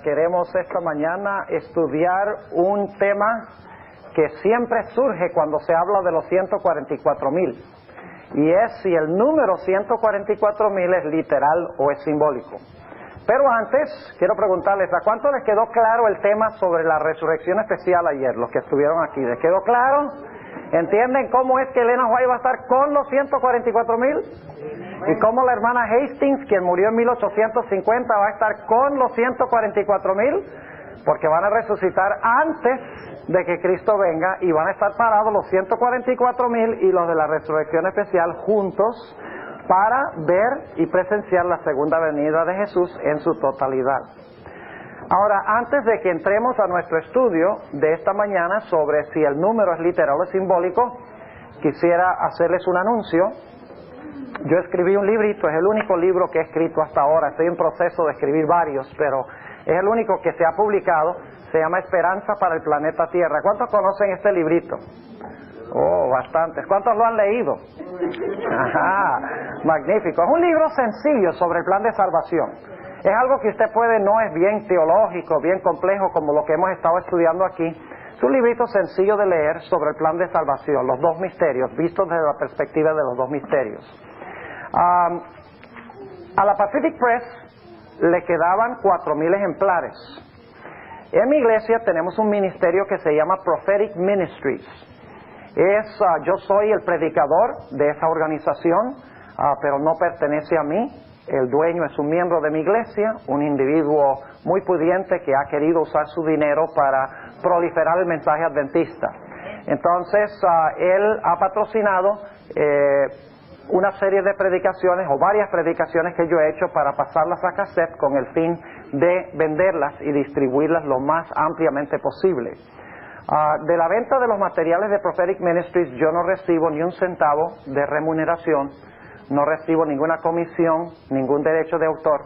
Queremos esta mañana estudiar un tema que siempre surge cuando se habla de los 144,000, y es si el número 144,000 es literal o es simbólico. Pero antes, quiero preguntarles, ¿a cuánto les quedó claro el tema sobre la resurrección especial ayer, los que estuvieron aquí? ¿Les quedó claro? ¿Entienden cómo es que Elena White va a estar con los 144,000? ¿Y cómo la hermana Hastings, quien murió en 1850, va a estar con los 144,000? Porque van a resucitar antes de que Cristo venga y van a estar parados los 144,000 y los de la resurrección especial juntos para ver y presenciar la segunda venida de Jesús en su totalidad. Ahora, antes de que entremos a nuestro estudio de esta mañana sobre si el número es literal o simbólico, quisiera hacerles un anuncio. Yo escribí un librito, es el único libro que he escrito hasta ahora. Estoy en proceso de escribir varios, pero es el único que se ha publicado. Se llama Esperanza para el Planeta Tierra. ¿Cuántos conocen este librito? Oh, bastantes. ¿Cuántos lo han leído? Ajá, magnífico. Es un libro sencillo sobre el plan de salvación. Es algo que usted puede, no es bien teológico, bien complejo como lo que hemos estado estudiando aquí. Es un librito sencillo de leer sobre el plan de salvación, los dos misterios, vistos desde la perspectiva de los dos misterios. A la Pacific Press le quedaban 4,000 ejemplares. En mi iglesia tenemos un ministerio que se llama Prophetic Ministries. Yo soy el predicador de esa organización, pero no pertenece a mí. El dueño es un miembro de mi iglesia, un individuo muy pudiente que ha querido usar su dinero para proliferar el mensaje adventista. Entonces, él ha patrocinado una serie de predicaciones o varias predicaciones que yo he hecho para pasarlas a cassette con el fin de venderlas y distribuirlas lo más ampliamente posible. De la venta de los materiales de Prophetic Ministries yo no recibo ni un centavo de remuneración, no recibo ninguna comisión, ningún derecho de autor.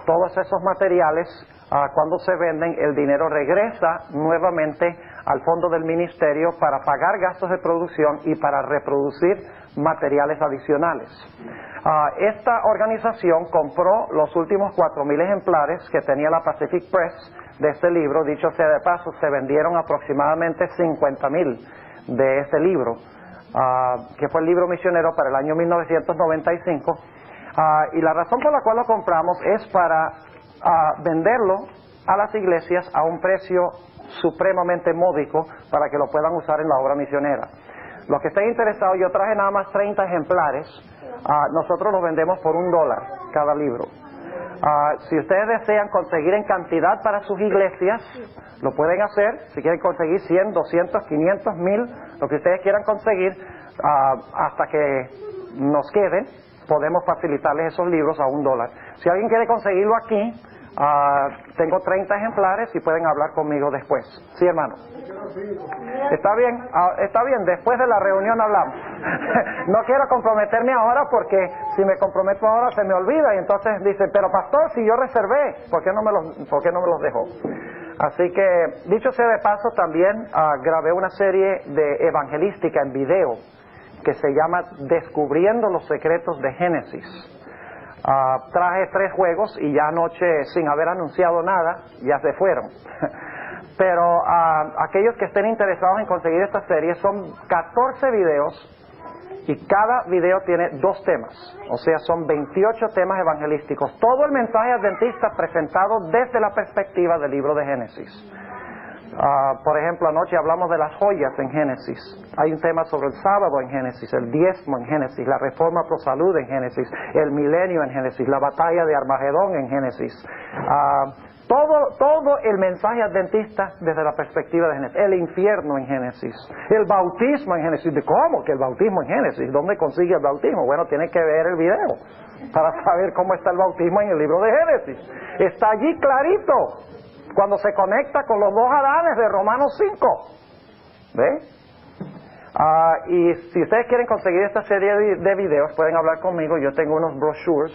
Todos esos materiales, cuando se venden, el dinero regresa nuevamente al fondo del ministerio para pagar gastos de producción y para reproducir materiales adicionales. Esta organización compró los últimos 4,000 ejemplares que tenía la Pacific Press de este libro. Dicho sea de paso, se vendieron aproximadamente 50,000 de este libro, que fue el libro misionero para el año 1995. Y la razón por la cual lo compramos es para venderlo a las iglesias a un precio supremamente módico para que lo puedan usar en la obra misionera. Los que estén interesados, yo traje nada más 30 ejemplares. Nosotros los vendemos por $1 cada libro. Si ustedes desean conseguir en cantidad para sus iglesias, lo pueden hacer. Si quieren conseguir 100, 200, 500, 1,000, lo que ustedes quieran conseguir, hasta que nos queden, podemos facilitarles esos libros a $1. Si alguien quiere conseguirlo aquí, tengo 30 ejemplares y pueden hablar conmigo después. Sí, hermano. ¿Está bien? Está bien, después de la reunión hablamos. No quiero comprometerme ahora porque si me comprometo ahora se me olvida y entonces dice, pero pastor, si yo reservé, ¿por qué no me los dejó? Así que, dicho sea de paso, también grabé una serie de evangelística en video que se llama Descubriendo los secretos de Génesis. Traje 3 juegos y ya anoche, sin haber anunciado nada, ya se fueron. Pero aquellos que estén interesados en conseguir esta serie, son 14 videos y cada video tiene 2 temas. O sea, son 28 temas evangelísticos. Todo el mensaje adventista presentado desde la perspectiva del libro de Génesis. Por ejemplo, anoche hablamos de las joyas en Génesis. Hay un tema sobre el sábado en Génesis, el diezmo en Génesis, la reforma pro salud en Génesis, el milenio en Génesis, la batalla de Armagedón en Génesis. Todo el mensaje adventista desde la perspectiva de Génesis. El infierno en Génesis, el bautismo en Génesis. ¿Cómo que el bautismo en Génesis? ¿Dónde consigue el bautismo? Bueno, tiene que ver el video para saber cómo está el bautismo en el libro de Génesis. Está allí clarito cuando se conecta con los 2 Adanes de Romanos 5. ¿Ve? Y si ustedes quieren conseguir esta serie de videos, pueden hablar conmigo. Yo tengo unos brochures.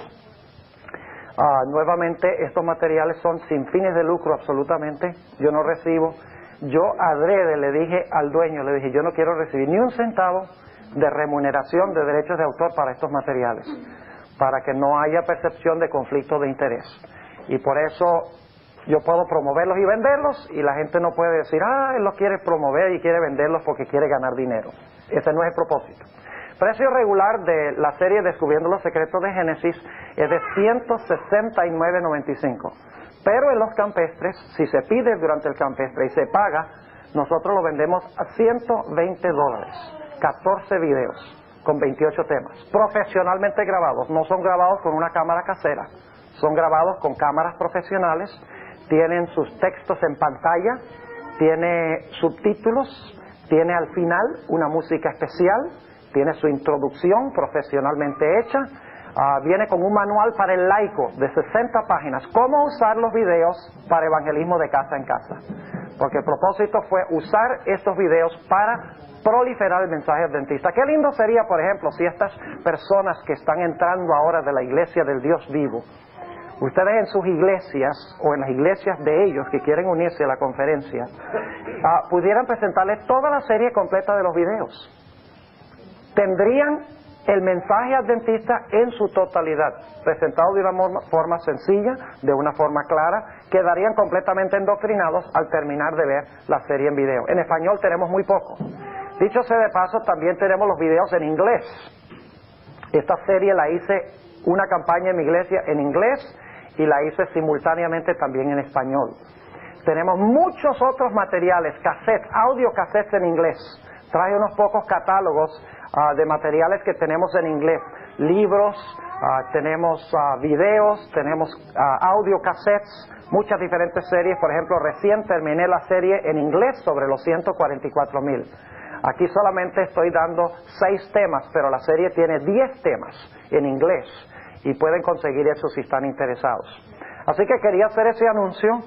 Nuevamente, estos materiales son sin fines de lucro absolutamente. Yo no recibo. Yo adrede le dije al dueño, le dije, yo no quiero recibir ni un centavo de remuneración de derechos de autor para estos materiales, para que no haya percepción de conflicto de interés. Y por eso Yo puedo promoverlos y venderlos y la gente no puede decir, él los quiere promover y quiere venderlos porque quiere ganar dinero. Ese no es el propósito. Precio regular de la serie Descubriendo los Secretos de Génesis es de $169.95. Pero en los campestres, si se pide durante el campestre y se paga, nosotros lo vendemos a $120. 14 videos con 28 temas, profesionalmente grabados. No son grabados con una cámara casera, son grabados con cámaras profesionales. Tienen sus textos en pantalla, tiene subtítulos, tiene al final una música especial, tiene su introducción profesionalmente hecha, viene con un manual para el laico de 60 páginas, cómo usar los videos para evangelismo de casa en casa, porque el propósito fue usar estos videos para proliferar el mensaje adventista. Qué lindo sería, por ejemplo, si estas personas que están entrando ahora de la iglesia del Dios vivo, ustedes en sus iglesias o en las iglesias de ellos que quieren unirse a la conferencia, pudieran presentarles toda la serie completa de los videos. Tendrían el mensaje adventista en su totalidad, presentado de una forma sencilla, de una forma clara, quedarían completamente endoctrinados al terminar de ver la serie en video. En español tenemos muy poco. Dicho sea de paso, también tenemos los videos en inglés. Esta serie la hice una campaña en mi iglesia en inglés y la hice simultáneamente también en español. Tenemos muchos otros materiales, cassettes, audio cassettes en inglés. Traje unos pocos catálogos de materiales que tenemos en inglés, libros, tenemos videos, tenemos audio cassettes, muchas diferentes series. Por ejemplo, recién terminé la serie en inglés sobre los 144,000. Aquí solamente estoy dando 6 temas, pero la serie tiene 10 temas en inglés y pueden conseguir eso si están interesados. Así que quería hacer ese anuncio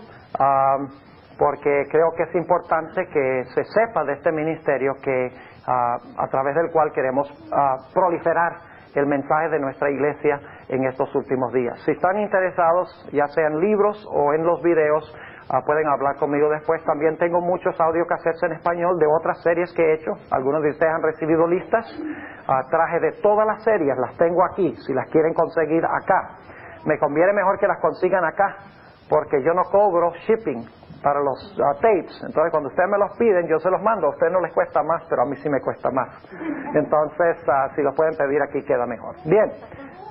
porque creo que es importante que se sepa de este ministerio que a través del cual queremos proliferar el mensaje de nuestra iglesia en estos últimos días. Si están interesados, ya sea en libros o en los videos, pueden hablar conmigo después. También tengo muchos audiocassettes en español de otras series que he hecho. Algunos de ustedes han recibido listas. Traje de todas las series, las tengo aquí, si las quieren conseguir acá. Me conviene mejor que las consigan acá, porque yo no cobro shipping para los tapes. Entonces cuando ustedes me los piden, yo se los mando. A ustedes no les cuesta más, pero a mí sí me cuesta más. Entonces, si los pueden pedir aquí, queda mejor. Bien,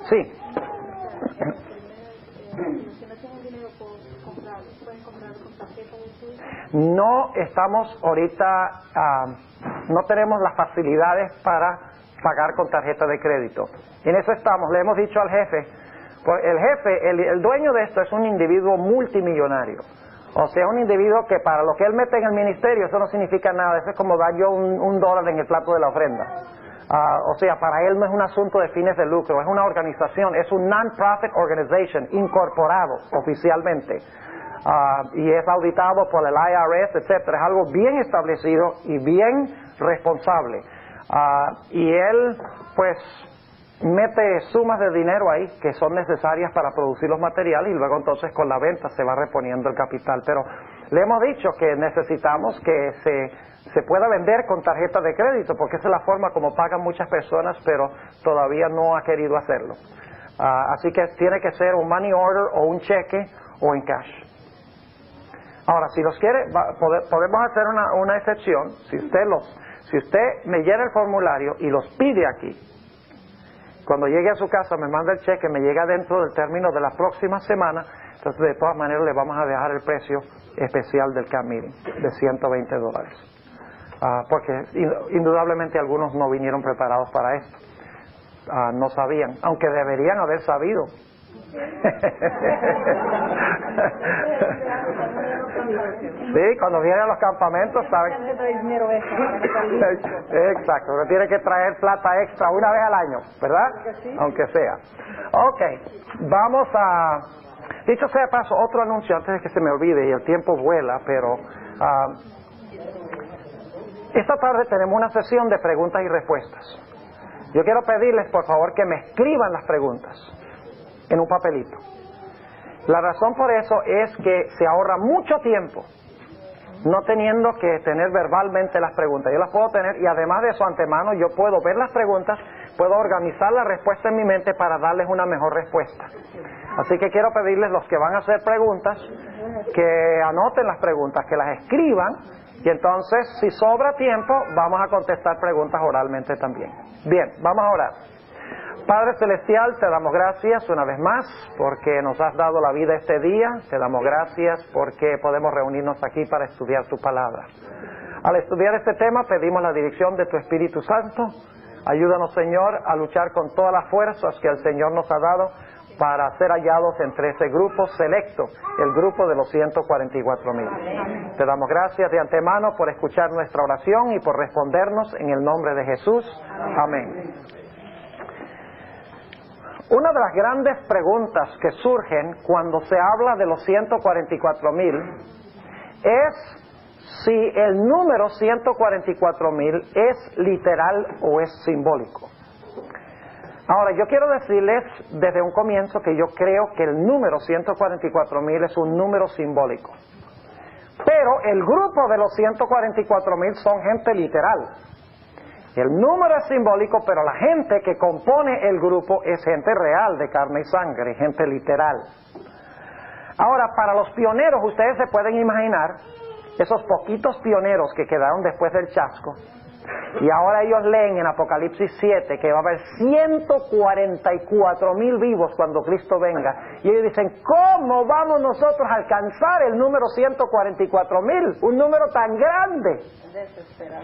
sí. No estamos ahorita, no tenemos las facilidades para pagar con tarjeta de crédito. En eso estamos, le hemos dicho al jefe. Pues el jefe, el dueño de esto es un individuo multimillonario. O sea, un individuo que para lo que él mete en el ministerio, eso no significa nada. Eso es como dar yo un dólar en el plato de la ofrenda. O sea, para él no es un asunto de fines de lucro, es una organización, es un non-profit organization, incorporado oficialmente. Y es auditado por el IRS, etcétera. Es algo bien establecido y bien responsable. Y él, pues, mete sumas de dinero ahí que son necesarias para producir los materiales y luego entonces con la venta se va reponiendo el capital. Pero le hemos dicho que necesitamos que se pueda vender con tarjeta de crédito, porque esa es la forma como pagan muchas personas, pero todavía no ha querido hacerlo. Así que tiene que ser un money order o un cheque o en cash. Ahora, si los quiere, podemos hacer una excepción. Si usted me llena el formulario y los pide aquí, cuando llegue a su casa me manda el cheque, me llega dentro del término de la próxima semana, entonces de todas maneras le vamos a dejar el precio especial del camp meeting de $120. Porque indudablemente algunos no vinieron preparados para esto. No sabían, aunque deberían haber sabido. Sí, cuando vienen a los campamentos saben. Exacto, uno tiene que traer plata extra una vez al año, ¿verdad? Aunque sea. Ok, vamos a... Dicho sea de paso, otro anuncio antes de que se me olvide y el tiempo vuela, pero esta tarde tenemos una sesión de preguntas y respuestas. Yo quiero pedirles por favor que me escriban las preguntas en un papelito. La razón por eso es que se ahorra mucho tiempo no teniendo que tener verbalmente las preguntas. Yo las puedo tener y además de eso antemano yo puedo ver las preguntas, puedo organizar la respuesta en mi mente para darles una mejor respuesta. Así que quiero pedirles, los que van a hacer preguntas, que anoten las preguntas, que las escriban, y entonces, si sobra tiempo, vamos a contestar preguntas oralmente también. Bien, vamos a orar. Padre Celestial, te damos gracias una vez más porque nos has dado la vida este día. Te damos gracias porque podemos reunirnos aquí para estudiar tu palabra. Al estudiar este tema pedimos la dirección de tu Espíritu Santo. Ayúdanos, Señor, a luchar con todas las fuerzas que el Señor nos ha dado para ser hallados entre ese grupo selecto, el grupo de los 144,000. Te damos gracias de antemano por escuchar nuestra oración y por respondernos en el nombre de Jesús. Amén. Una de las grandes preguntas que surgen cuando se habla de los 144,000 es si el número 144,000 es literal o es simbólico. Ahora, yo quiero decirles desde un comienzo que yo creo que el número 144,000 es un número simbólico. Pero el grupo de los 144,000 son gente literal. El número es simbólico, pero la gente que compone el grupo es gente real, de carne y sangre, gente literal. Ahora, para los pioneros, ustedes se pueden imaginar esos poquitos pioneros que quedaron después del chasco, y ahora ellos leen en Apocalipsis 7 que va a haber 144,000 vivos cuando Cristo venga, y ellos dicen, ¿cómo vamos nosotros a alcanzar el número 144,000? Un número tan grande.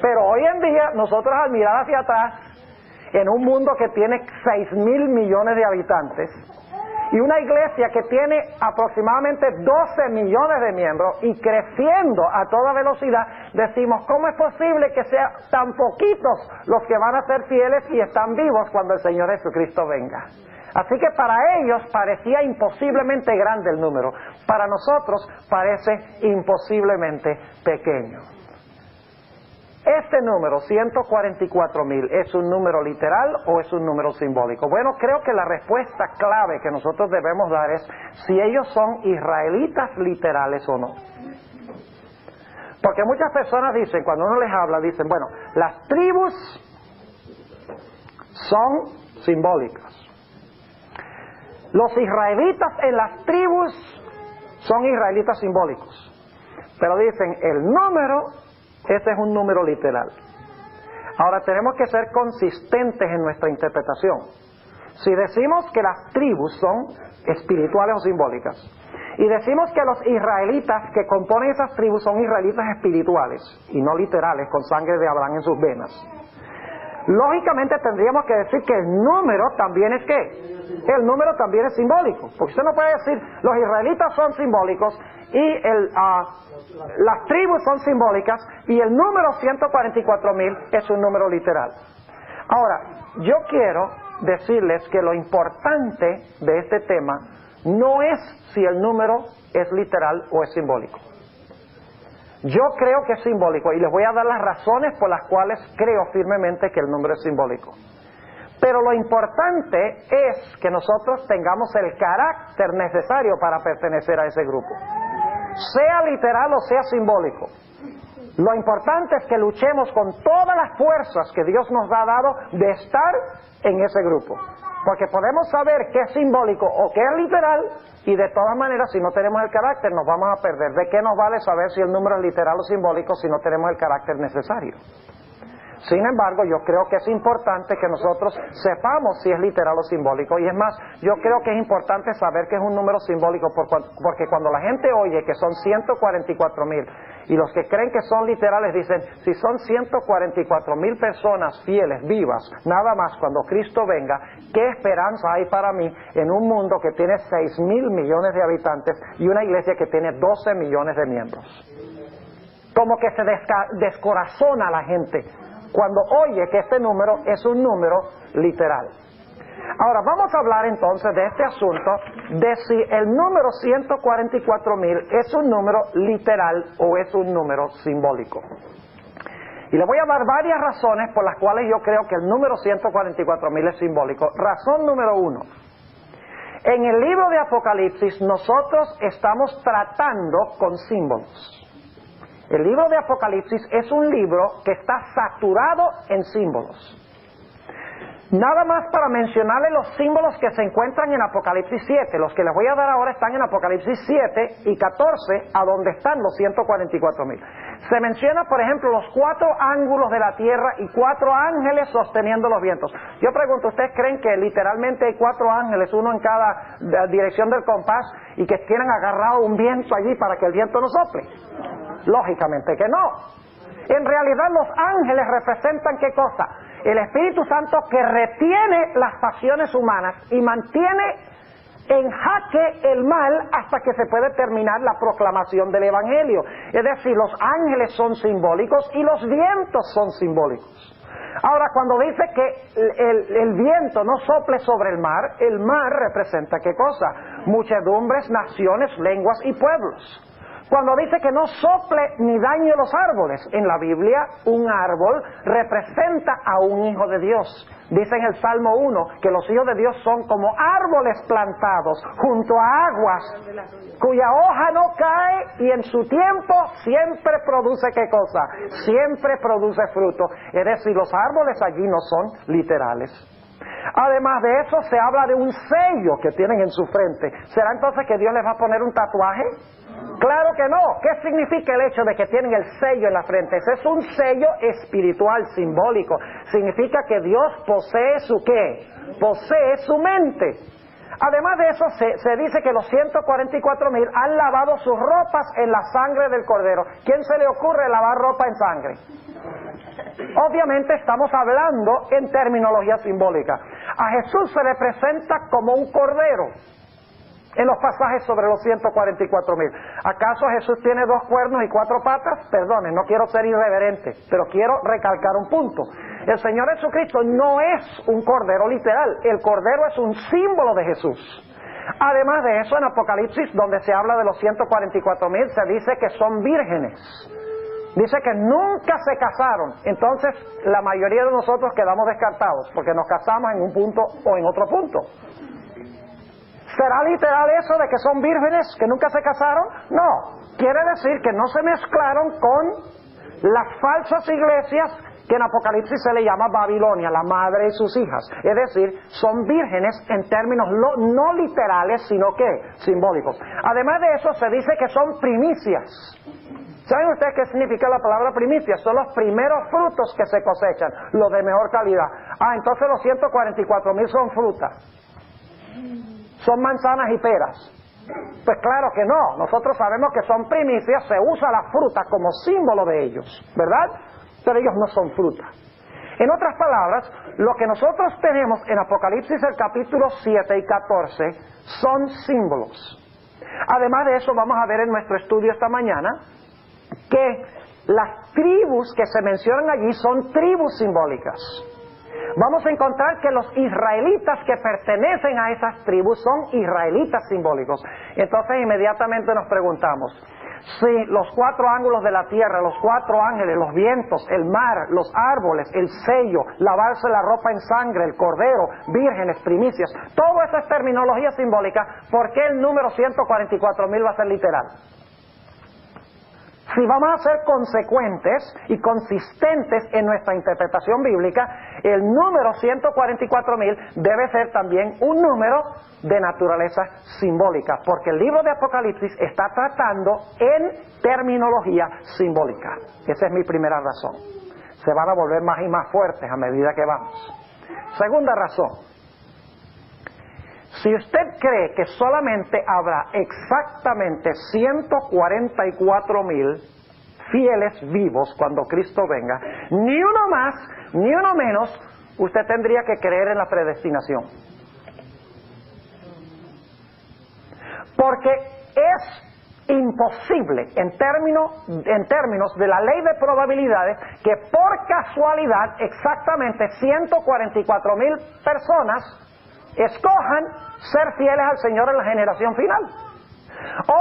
Pero hoy en día, nosotros al mirar hacia atrás, en un mundo que tiene 6,000 millones de habitantes, y una iglesia que tiene aproximadamente 12 millones de miembros y creciendo a toda velocidad, decimos, ¿cómo es posible que sean tan poquitos los que van a ser fieles y están vivos cuando el Señor Jesucristo venga? Así que para ellos parecía imposiblemente grande el número. Para nosotros parece imposiblemente pequeño. ¿Este número, 144,000, es un número literal o es un número simbólico? Bueno, creo que la respuesta clave que nosotros debemos dar es si ellos son israelitas literales o no. Porque muchas personas dicen, cuando uno les habla, dicen, bueno, las tribus son simbólicas. Los israelitas en las tribus son israelitas simbólicos. Pero dicen, el número, ese es un número literal. Ahora tenemos que ser consistentes en nuestra interpretación. Si decimos que las tribus son espirituales o simbólicas, y decimos que los israelitas que componen esas tribus son israelitas espirituales y no literales, con sangre de Abraham en sus venas, lógicamente tendríamos que decir que el número también es ¿qué? El número también es simbólico, porque usted no puede decir los israelitas son simbólicos y las tribus son simbólicas y el número 144,000 es un número literal. Ahora, yo quiero decirles que lo importante de este tema no es si el número es literal o es simbólico. Yo creo que es simbólico y les voy a dar las razones por las cuales creo firmemente que el número es simbólico. Pero lo importante es que nosotros tengamos el carácter necesario para pertenecer a ese grupo. Sea literal o sea simbólico. Lo importante es que luchemos con todas las fuerzas que Dios nos ha dado de estar en ese grupo. Porque podemos saber qué es simbólico o qué es literal, y de todas maneras, si no tenemos el carácter, nos vamos a perder. ¿De qué nos vale saber si el número es literal o simbólico si no tenemos el carácter necesario? Sin embargo, yo creo que es importante que nosotros sepamos si es literal o simbólico. Y es más, yo creo que es importante saber que es un número simbólico, porque cuando la gente oye que son 144,000 y los que creen que son literales dicen, si son 144,000 personas fieles, vivas, nada más cuando Cristo venga, ¿qué esperanza hay para mí en un mundo que tiene 6,000 millones de habitantes y una iglesia que tiene 12 millones de miembros? Como que se descorazona a la gente cuando oye que este número es un número literal. Ahora, vamos a hablar entonces de este asunto, de si el número 144,000 es un número literal o es un número simbólico. Y le voy a dar varias razones por las cuales yo creo que el número 144,000 es simbólico. Razón número 1. En el libro de Apocalipsis nosotros estamos tratando con símbolos. El libro de Apocalipsis es un libro que está saturado en símbolos. Nada más para mencionarles los símbolos que se encuentran en Apocalipsis 7. Los que les voy a dar ahora están en Apocalipsis 7 y 14, a donde están los 144,000. Se menciona, por ejemplo, los 4 ángulos de la tierra y 4 ángeles sosteniendo los vientos. Yo pregunto, ¿ustedes creen que literalmente hay 4 ángeles, uno en cada dirección del compás, y que tienen agarrado un viento allí para que el viento no sople? Lógicamente que no. En realidad los ángeles representan ¿qué cosa? El Espíritu Santo, que retiene las pasiones humanas y mantiene en jaque el mal hasta que se puede terminar la proclamación del Evangelio. Es decir, los ángeles son simbólicos y los vientos son simbólicos. Ahora, cuando dice que el viento no sople sobre el mar representa ¿qué cosa? Muchedumbres, naciones, lenguas y pueblos. Cuando dice que no sople ni dañe los árboles, en la Biblia un árbol representa a un hijo de Dios. Dice en el Salmo 1 que los hijos de Dios son como árboles plantados junto a aguas, cuya hoja no cae y en su tiempo siempre produce ¿qué cosa? Siempre produce fruto. Es decir, los árboles allí no son literales. Además de eso, se habla de un sello que tienen en su frente. ¿Será entonces que Dios les va a poner un tatuaje? Claro que no. ¿Qué significa el hecho de que tienen el sello en la frente? Ese es un sello espiritual, simbólico. Significa que Dios posee su ¿qué? Posee su mente. Además de eso, se dice que los 144,000 han lavado sus ropas en la sangre del Cordero. ¿Quién se le ocurre lavar ropa en sangre? Obviamente estamos hablando en terminología simbólica. A Jesús se le presenta como un cordero en los pasajes sobre los 144,000. ¿Acaso Jesús tiene 2 cuernos y 4 patas? Perdonen, no quiero ser irreverente, pero quiero recalcar un punto. El Señor Jesucristo no es un cordero literal. El cordero es un símbolo de Jesús. Además de eso, en Apocalipsis, donde se habla de los 144,000, se dice que son vírgenes. Dice que nunca se casaron. Entonces, la mayoría de nosotros quedamos descartados, porque nos casamos en un punto o en otro punto. ¿Será literal eso de que son vírgenes, que nunca se casaron? No. Quiere decir que no se mezclaron con las falsas iglesias que en Apocalipsis se le llama Babilonia, la madre y sus hijas. Es decir, son vírgenes en términos no literales, sino que simbólicos. Además de eso, se dice que son primicias. ¿Saben ustedes qué significa la palabra primicia? Son los primeros frutos que se cosechan, los de mejor calidad. Entonces los 144,000 son frutas. Son manzanas y peras. Pues claro que no. Nosotros sabemos que son primicias, se usa la fruta como símbolo de ellos, ¿verdad? Pero ellos no son fruta. En otras palabras, lo que nosotros tenemos en Apocalipsis el capítulo 7 y 14 son símbolos. Además de eso, vamos a ver en nuestro estudio esta mañana que las tribus que se mencionan allí son tribus simbólicas. Vamos a encontrar que los israelitas que pertenecen a esas tribus son israelitas simbólicos. Entonces inmediatamente nos preguntamos, si los 4 ángulos de la tierra, los 4 ángeles, los vientos, el mar, los árboles, el sello, lavarse la ropa en sangre, el cordero, vírgenes, primicias, todo eso es terminología simbólica, ¿por qué el número 144,000 va a ser literal? Si vamos a ser consecuentes y consistentes en nuestra interpretación bíblica, el número 144,000 debe ser también un número de naturaleza simbólica, porque el libro de Apocalipsis está tratando en terminología simbólica. Esa es mi primera razón. Se van a volver más y más fuertes a medida que vamos. Segunda razón. Si usted cree que solamente habrá exactamente 144,000 fieles vivos cuando Cristo venga, ni uno más, ni uno menos, usted tendría que creer en la predestinación. Porque es imposible, en términos de la ley de probabilidades, que por casualidad exactamente 144,000 personas escojan ser fieles al Señor en la generación final.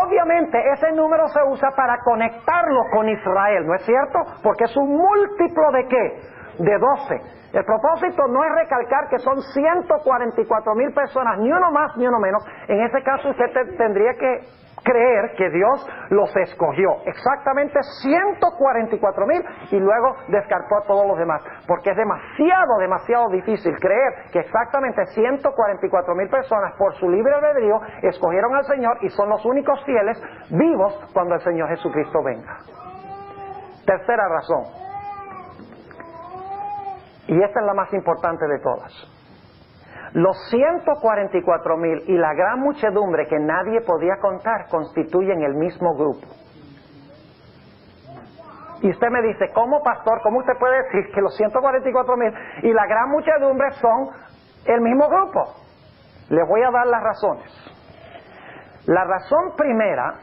Obviamente ese número se usa para conectarlo con Israel, ¿no es cierto? Porque es un múltiplo de ¿qué? de 12. El propósito no es recalcar que son 144,000 personas, ni uno más ni uno menos. En ese caso usted tendría que creer que Dios los escogió, exactamente 144,000, y luego descartó a todos los demás, porque es demasiado difícil creer que exactamente 144,000 personas por su libre albedrío escogieron al Señor y son los únicos fieles vivos cuando el Señor Jesucristo venga. Tercera razón, y esta es la más importante de todas. Los 144,000 y la gran muchedumbre que nadie podía contar constituyen el mismo grupo. Y usted me dice, ¿cómo, pastor? ¿Cómo usted puede decir que los 144,000 y la gran muchedumbre son el mismo grupo? Les voy a dar las razones. La razón primera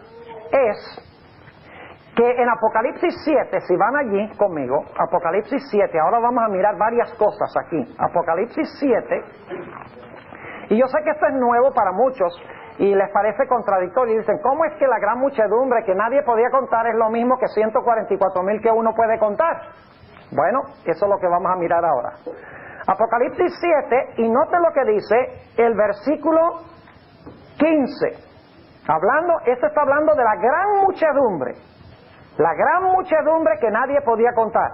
es que en Apocalipsis 7, si van allí conmigo, Apocalipsis 7, ahora vamos a mirar varias cosas aquí. Apocalipsis 7, y yo sé que esto es nuevo para muchos y les parece contradictorio, y dicen, ¿cómo es que la gran muchedumbre que nadie podía contar es lo mismo que 144,000 que uno puede contar? Bueno, eso es lo que vamos a mirar ahora. Apocalipsis 7, y note lo que dice el versículo 15. Esto está hablando de la gran muchedumbre. La gran muchedumbre que nadie podía contar.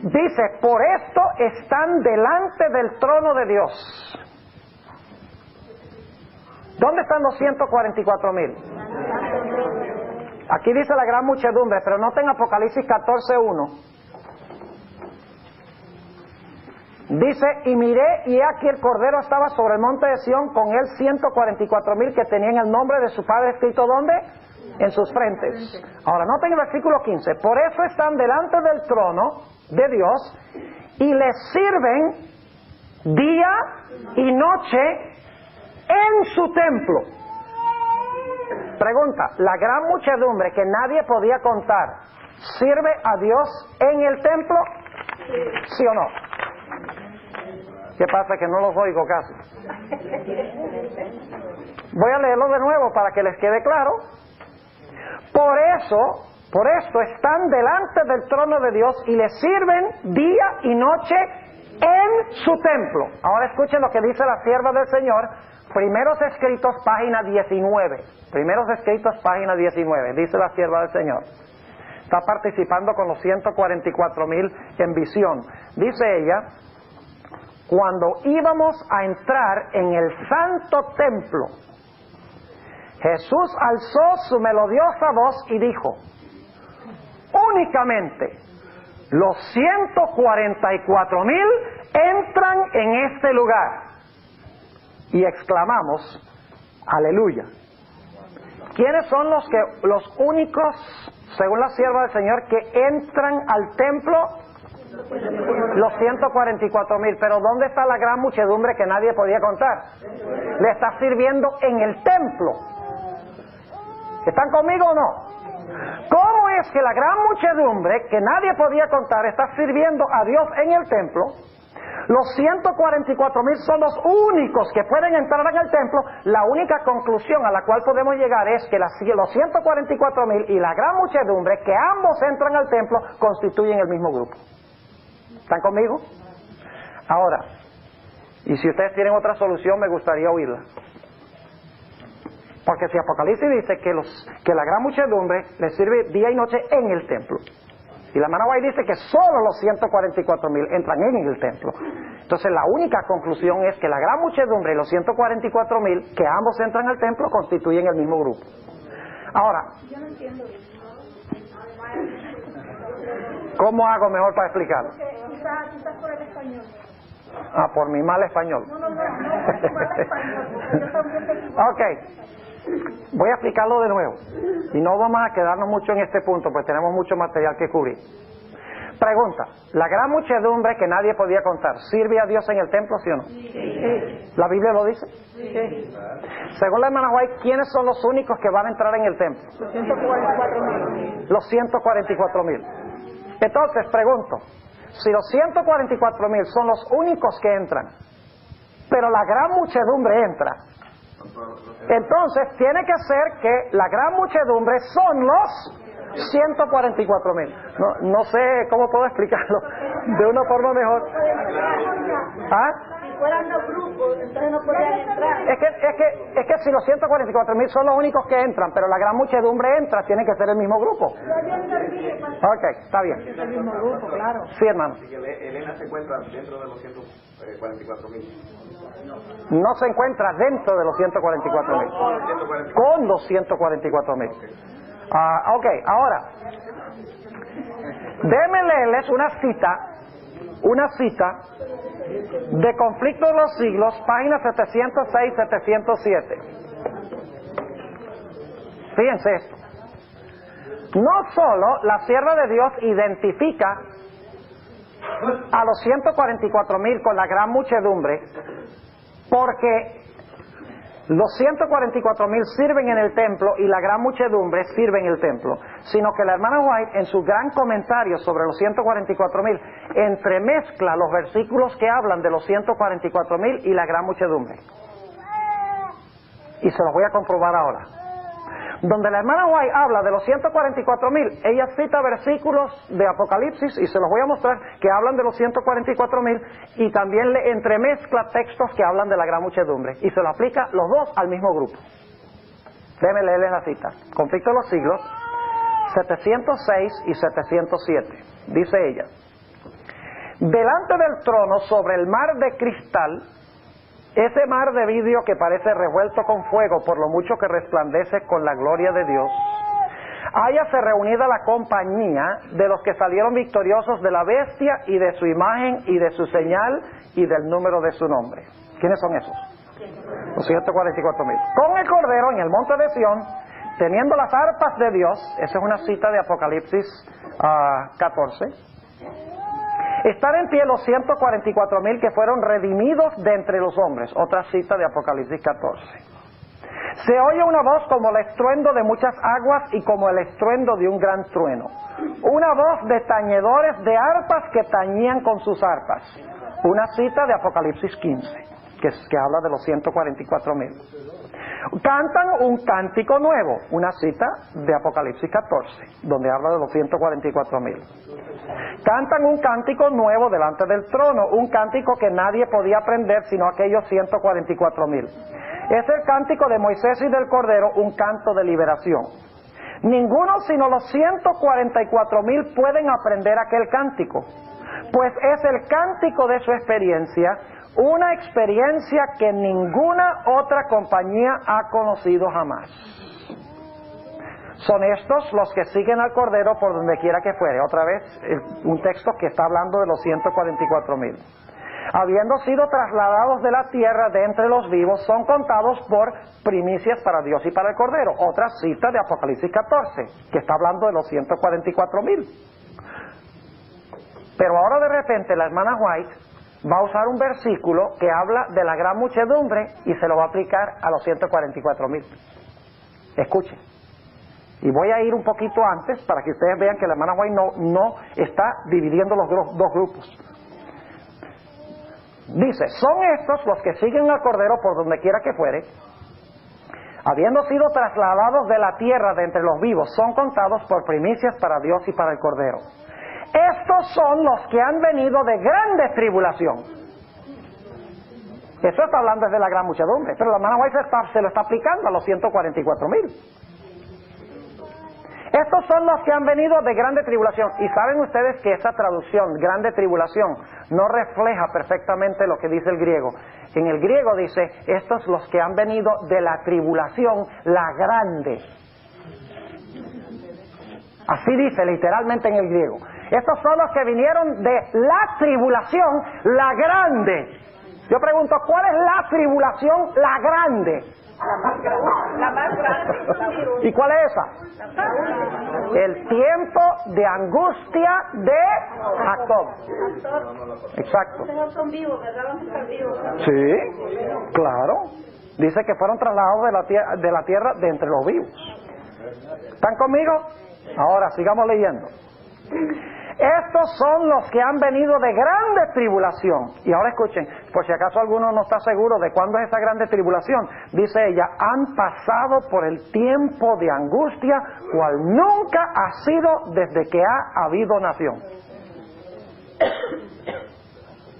Dice, por esto están delante del trono de Dios. ¿Dónde están los 144,000? Aquí dice la gran muchedumbre, pero noten Apocalipsis 14:1. Dice, y miré, y aquí el Cordero estaba sobre el monte de Sión, con él 144,000 que tenían el nombre de su Padre escrito, ¿dónde? En sus frentes. Ahora, noten el versículo 15. Por eso están delante del trono de Dios y les sirven día y noche en su templo. Pregunta, ¿la gran muchedumbre que nadie podía contar sirve a Dios en el templo? ¿Sí o no? ¿Qué pasa? Que no los oigo casi. Voy a leerlo de nuevo para que les quede claro. Por esto están delante del trono de Dios y le sirven día y noche en su templo. Ahora escuchen lo que dice la sierva del Señor, Primeros Escritos, página 19. Primeros Escritos, página 19, dice la sierva del Señor. Está participando con los 144,000 en visión. Dice ella, cuando íbamos a entrar en el santo templo, Jesús alzó su melodiosa voz y dijo, únicamente los 144,000 entran en este lugar. Y exclamamos, aleluya. ¿Quiénes son los únicos, según la sierva del Señor, que entran al templo? Los 144,000. Pero ¿dónde está la gran muchedumbre que nadie podía contar? Le está sirviendo en el templo. ¿Están conmigo o no? ¿Cómo es que la gran muchedumbre que nadie podía contar está sirviendo a Dios en el templo? Los 144,000 son los únicos que pueden entrar en el templo. La única conclusión a la cual podemos llegar es que los 144,000 y la gran muchedumbre, que ambos entran al templo, constituyen el mismo grupo. ¿Están conmigo? Ahora, y si ustedes tienen otra solución, me gustaría oírla. Porque si Apocalipsis dice que la gran muchedumbre le sirve día y noche en el templo, y la hermana White dice que solo los 144,000 entran en el templo, entonces la única conclusión es que la gran muchedumbre y los 144,000, que ambos entran al templo, constituyen el mismo grupo. Ahora, yo no entiendo eso. ¿Cómo hago mejor para explicarlo? Quizás por el español. Ah, por mi mal español. No, por mal español. Ok. Voy a explicarlo de nuevo. Y no vamos a quedarnos mucho en este punto, pues tenemos mucho material que cubrir. Pregunta, ¿la gran muchedumbre que nadie podía contar sirve a Dios en el templo, sí o no? Sí. ¿La Biblia lo dice? Sí. Según la hermana White, ¿quiénes son los únicos que van a entrar en el templo? Los 144,000. Los 144,000. Entonces, pregunto, si los 144,000 son los únicos que entran, pero la gran muchedumbre entra, entonces tiene que ser que la gran muchedumbre son los 144,000. No sé cómo puedo explicarlo de una forma mejor. ¿Ah? Si fueran los grupos, entonces no podrían entrar. Es que si los 144,000 son los únicos que entran, pero la gran muchedumbre entra, tiene que ser el mismo grupo. Ok, está bien. Es el mismo grupo, claro. Sí, hermano. Así que Elena se encuentra dentro de los 144,000. No se encuentra dentro de los 144,000. Con los 144,000. Ok, ahora, déjenme leerles una cita de Conflicto de los Siglos, páginas 706-707. Fíjense esto. No solo la sierva de Dios identifica a los 144,000 con la gran muchedumbre, porque los 144,000 sirven en el templo y la gran muchedumbre sirve en el templo, sino que la hermana White, en su gran comentario sobre los 144,000, entremezcla los versículos que hablan de los 144,000 y la gran muchedumbre. Y se los voy a comprobar ahora. Donde la hermana White habla de los 144,000, ella cita versículos de Apocalipsis, y se los voy a mostrar, que hablan de los 144,000, y también le entremezcla textos que hablan de la gran muchedumbre, y se lo aplica los dos al mismo grupo. Déjenme leerles la cita. Conflicto de los Siglos, 706 y 707. Dice ella: delante del trono, sobre el mar de cristal, ese mar de vidrio que parece revuelto con fuego por lo mucho que resplandece con la gloria de Dios, hállase reunida la compañía de los que salieron victoriosos de la bestia y de su imagen y de su señal y del número de su nombre. ¿Quiénes son esos? Los 144,000. Con el Cordero en el monte de Sión, teniendo las arpas de Dios. Esa es una cita de Apocalipsis 14. Están en pie los 144,000 que fueron redimidos de entre los hombres. Otra cita de Apocalipsis 14. Se oye una voz como el estruendo de muchas aguas y como el estruendo de un gran trueno. Una voz de tañedores de arpas que tañían con sus arpas. Una cita de Apocalipsis 15, que habla de los 144,000. Cantan un cántico nuevo. Una cita de Apocalipsis 14, donde habla de los 144,000. Cantan un cántico nuevo delante del trono, un cántico que nadie podía aprender sino aquellos 144,000. Es el cántico de Moisés y del Cordero, un canto de liberación. Ninguno sino los 144,000 pueden aprender aquel cántico, pues es el cántico de su experiencia, una experiencia que ninguna otra compañía ha conocido jamás. Son estos los que siguen al Cordero por donde quiera que fuere. Otra vez, un texto que está hablando de los 144,000. Habiendo sido trasladados de la tierra de entre los vivos, son contados por primicias para Dios y para el Cordero. Otra cita de Apocalipsis 14, que está hablando de los 144,000. Pero ahora de repente la hermana White va a usar un versículo que habla de la gran muchedumbre y se lo va a aplicar a los 144,000. Escuchen. Y voy a ir un poquito antes para que ustedes vean que la hermana White no está dividiendo los dos grupos. Dice: son estos los que siguen al Cordero por donde quiera que fuere, habiendo sido trasladados de la tierra de entre los vivos, son contados por primicias para Dios y para el Cordero. Estos son los que han venido de grande tribulación. Eso está hablando desde la gran muchedumbre, pero la hermana White se lo está aplicando a los 144,000. Estos son los que han venido de grande tribulación. Y saben ustedes que esa traducción, grande tribulación, no refleja perfectamente lo que dice el griego. En el griego dice: estos los que han venido de la tribulación, la grande. Así dice literalmente en el griego. Estos son los que vinieron de la tribulación, la grande. Yo pregunto, ¿cuál es la tribulación, la grande? La más grande. ¿Y cuál es esa? El tiempo de angustia de Jacob. Exacto. Ustedes son vivos, ¿verdad? Van a estar vivos. Sí, claro. Dice que fueron trasladados de la tierra de entre los vivos. ¿Están conmigo? Ahora sigamos leyendo. Estos son los que han venido de grande tribulación. Y ahora escuchen, por si acaso alguno no está seguro de cuándo es esa grande tribulación, dice ella, han pasado por el tiempo de angustia, cual nunca ha sido desde que ha habido nación.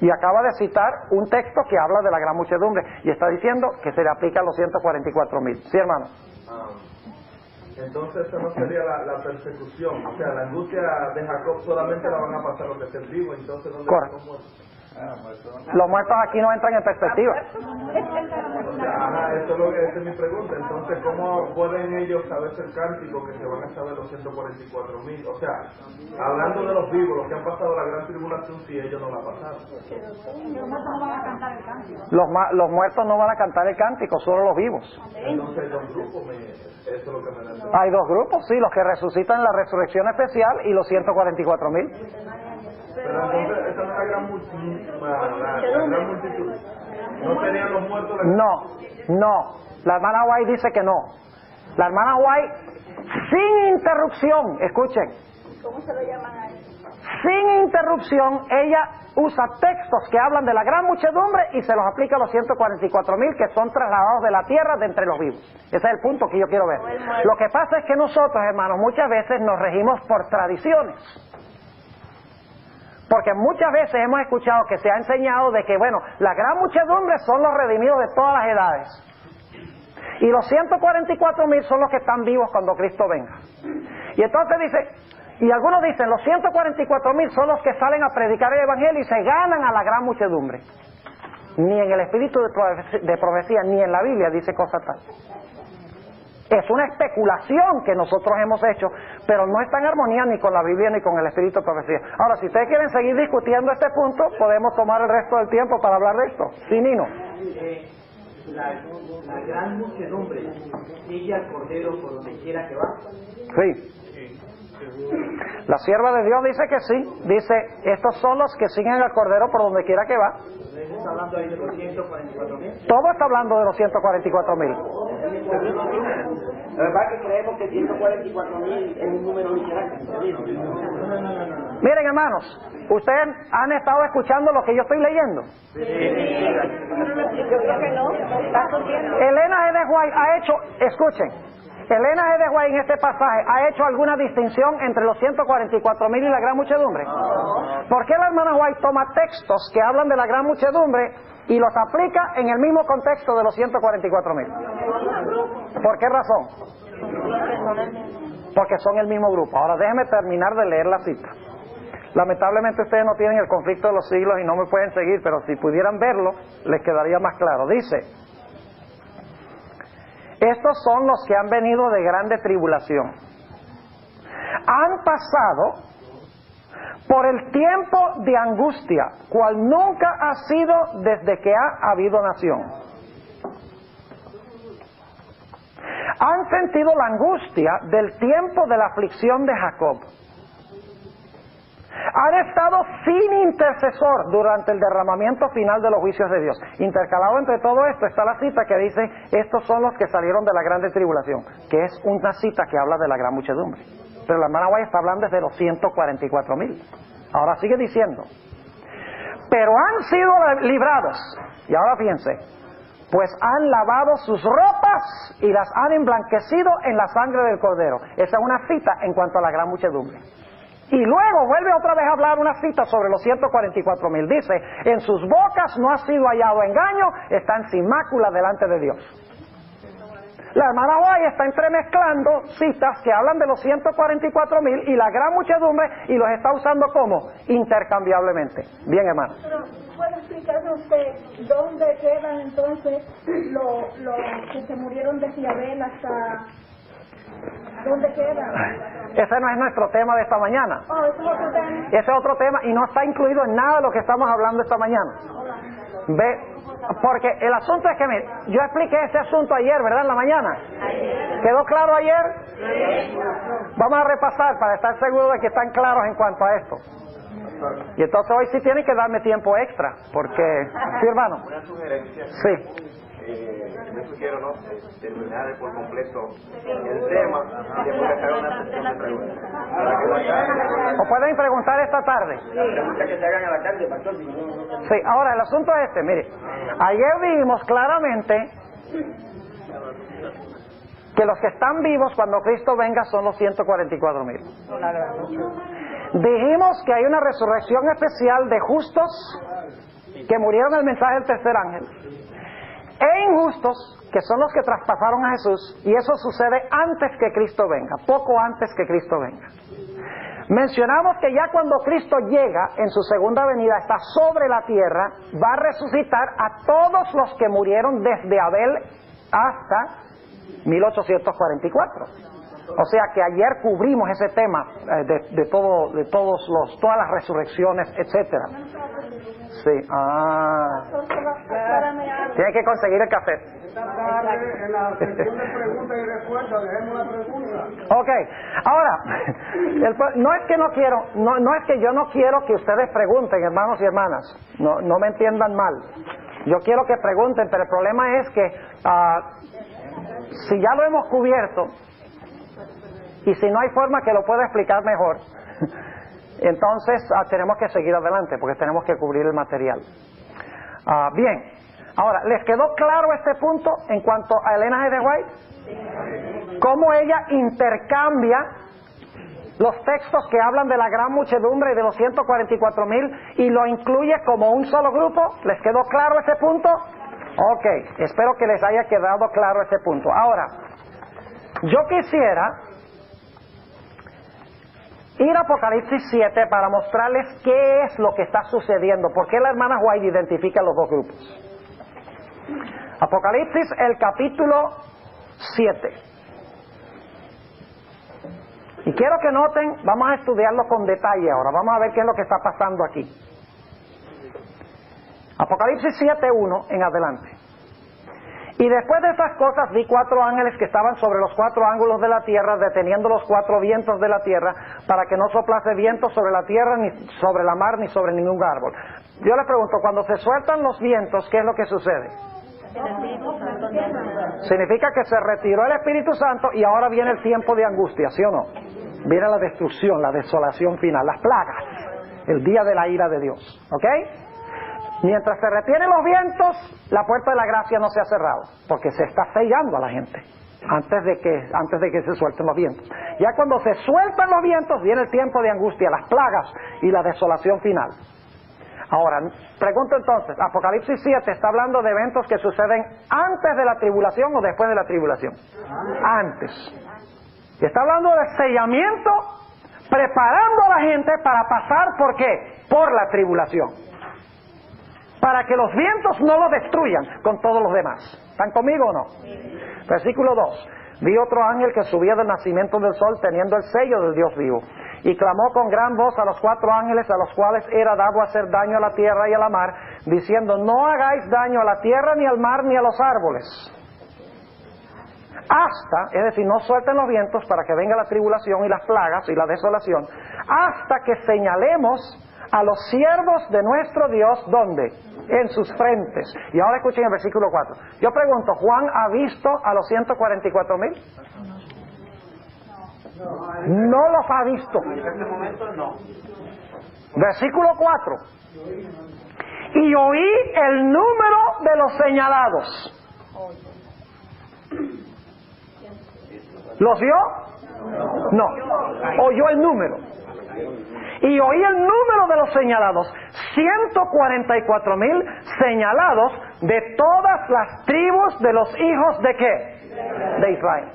Y acaba de citar un texto que habla de la gran muchedumbre y está diciendo que se le aplica a los 144,000. ¿Sí, hermano? Entonces esa no sería la persecución, o sea, la angustia de Jacob solamente la van a pasar los que estén vivos, entonces ¿dónde Correcto. están los muertos? Los muertos aquí no entran en perspectiva. O sea, esa es mi pregunta, entonces ¿cómo pueden ellos saberse el cántico que se van a saber los 144,000? O sea, hablando de los vivos, los que han pasado la gran tribulación, si ellos no la pasaron. Los muertos no van a cantar el cántico, solo los vivos. Entonces hay dos grupos, eso es lo que me da a entender. Hay dos grupos, sí, los que resucitan en la resurrección especial y los 144,000. Pero entonces esa no es la gran multitud. ¿No serían los muertos? No. La hermana White dice que no. La hermana White, sin interrupción, escuchen. ¿Cómo se lo llaman a eso? Sin interrupción, ella usa textos que hablan de la gran muchedumbre y se los aplica a los 144,000 que son trasladados de la tierra de entre los vivos. Ese es el punto que yo quiero ver. Lo que pasa es que nosotros, hermanos, muchas veces nos regimos por tradiciones. Porque muchas veces hemos escuchado que se ha enseñado de que, bueno, la gran muchedumbre son los redimidos de todas las edades. Y los 144,000 son los que están vivos cuando Cristo venga. Y entonces dice, y algunos dicen, los 144,000 son los que salen a predicar el Evangelio y se ganan a la gran muchedumbre. Ni en el espíritu de profecía, ni en la Biblia dice cosa tal. Es una especulación que nosotros hemos hecho, pero no está en armonía ni con la Biblia ni con el espíritu de profecía. Ahora, si ustedes quieren seguir discutiendo este punto, podemos tomar el resto del tiempo para hablar de esto. Sí, Nino. La gran muchedumbre sigue al Cordero por donde quiera que va. Sí. La sierva de Dios dice que sí. Dice, estos son los que siguen al Cordero por donde quiera que va. ¿Está hablando ahí de los 144,000? Todo está hablando de los 144,000. La verdad que creemos que 144,000 es un número literal. Miren, hermanos, ustedes han estado escuchando lo que yo estoy leyendo. Yo creo que no. Está surgiendo. Elena G. de White ha hecho, escuchen, Elena G. de White en este pasaje ha hecho alguna distinción entre los 144,000 y la gran muchedumbre. ¿Por qué la hermana White toma textos que hablan de la gran muchedumbre y los aplica en el mismo contexto de los 144,000? ¿Por qué razón? Porque son el mismo grupo. Ahora déjenme terminar de leer la cita. Lamentablemente ustedes no tienen el conflicto de los siglos y no me pueden seguir, pero si pudieran verlo, les quedaría más claro. Dice, estos son los que han venido de grande tribulación. Han pasado por el tiempo de angustia, cual nunca ha sido desde que ha habido nación. Han sentido la angustia del tiempo de la aflicción de Jacob. Han estado sin intercesor durante el derramamiento final de los juicios de Dios. Intercalado entre todo esto está la cita que dice, estos son los que salieron de la grande tribulación, que es una cita que habla de la gran muchedumbre. Pero la hermana White está hablando desde los 144,000. Ahora sigue diciendo, pero han sido librados, y ahora fíjense, pues han lavado sus ropas y las han emblanquecido en la sangre del Cordero. Esa es una cita en cuanto a la gran muchedumbre. Y luego vuelve otra vez a hablar una cita sobre los 144,000. Dice, en sus bocas no ha sido hallado engaño, están sin mácula delante de Dios. La hermana White está entremezclando citas que hablan de los 144,000 y la gran muchedumbre y los está usando como intercambiablemente. Bien, hermano. Pero, ¿puede explicarme usted dónde quedan entonces los que se murieron de Fiabel hasta... ¿Dónde quedan? Ese no es nuestro tema de esta mañana. Oh, ese es otro tema. Ese es otro tema y no está incluido en nada de lo que estamos hablando esta mañana. Ve, porque el asunto es que, mire, yo expliqué ese asunto ayer, ¿verdad? En la mañana. ¿Quedó claro ayer? Vamos a repasar para estar seguros de que están claros en cuanto a esto. Y entonces hoy sí tienen que darme tiempo extra, porque... ¿Sí, hermano? Una sugerencia. Sí. yo sugiero no terminar por completo el tema y después hacer una sesión de preguntas. ¿O pueden preguntar esta tarde? Las preguntas que se hagan a la tarde, pastor. Sí, ahora el asunto es este, mire, ayer vimos claramente que los que están vivos cuando Cristo venga son los 144,000. Dijimos que hay una resurrección especial de justos que murieron en el mensaje del tercer ángel e injustos que son los que traspasaron a Jesús, y eso sucede antes que Cristo venga, poco antes que Cristo venga. Mencionamos que ya cuando Cristo llega en su segunda venida, está sobre la tierra, va a resucitar a todos los que murieron desde Abel hasta 1844. O sea que ayer cubrimos ese tema de todas las resurrecciones, etcétera. Sí, tiene que conseguir el café. En la sección de preguntas y respuestas, dejemos la pregunta. Ok, ahora, no es que no quiero, no es que yo no quiero que ustedes pregunten, hermanos y hermanas, no me entiendan mal. Yo quiero que pregunten, pero el problema es que si ya lo hemos cubierto y si no hay forma que lo pueda explicar mejor, entonces tenemos que seguir adelante porque tenemos que cubrir el material. Bien, ahora, ¿les quedó claro este punto en cuanto a Elena G. de White? ¿Cómo ella intercambia los textos que hablan de la gran muchedumbre y de los 144,000 y lo incluye como un solo grupo? ¿Les quedó claro ese punto? Ok, espero que les haya quedado claro ese punto. Ahora, yo quisiera ir a Apocalipsis 7 para mostrarles qué es lo que está sucediendo, por qué la hermana White identifica los dos grupos. Apocalipsis, el capítulo 7. Y quiero que noten, vamos a estudiarlo con detalle ahora, vamos a ver qué es lo que está pasando aquí. Apocalipsis 7:1 en adelante. Y después de estas cosas vi 4 ángeles que estaban sobre los 4 ángulos de la tierra, deteniendo los 4 vientos de la tierra, para que no soplase viento sobre la tierra, ni sobre la mar, ni sobre ningún árbol. Yo les pregunto, cuando se sueltan los vientos, ¿qué es lo que sucede? Significa que se retiró el Espíritu Santo y ahora viene el tiempo de angustia, ¿sí o no? Viene la destrucción, la desolación final, las plagas, el día de la ira de Dios, ¿ok? Mientras se retienen los vientos, la puerta de la gracia no se ha cerrado, porque se está sellando a la gente antes de que se suelten los vientos. Ya cuando se sueltan los vientos, viene el tiempo de angustia, las plagas y la desolación final. Ahora, pregunto entonces, Apocalipsis 7 está hablando de eventos que suceden antes de la tribulación o después de la tribulación. Antes. Y está hablando de sellamiento, preparando a la gente para pasar, ¿por qué? Por la tribulación. Para que los vientos no lo destruyan con todos los demás. ¿Están conmigo o no? Versículo 2. Vi otro ángel que subía del nacimiento del sol teniendo el sello del Dios vivo, y clamó con gran voz a los 4 ángeles a los cuales era dado hacer daño a la tierra y a la mar, diciendo: no hagáis daño a la tierra, ni al mar, ni a los árboles, hasta, es decir, no suelten los vientos para que venga la tribulación y las plagas y la desolación, hasta que señalemos a los siervos de nuestro Dios, ¿dónde? En sus frentes. Y ahora escuchen el versículo 4. Yo pregunto, ¿Juan ha visto a los 144,000? No los ha visto. En este momento no. Versículo 4. Y oí el número de los señalados. ¿Los vio? No. Oyó el número. Y oí el número de los señalados, 144,000 señalados de todas las tribus de los hijos de ¿qué? De Israel.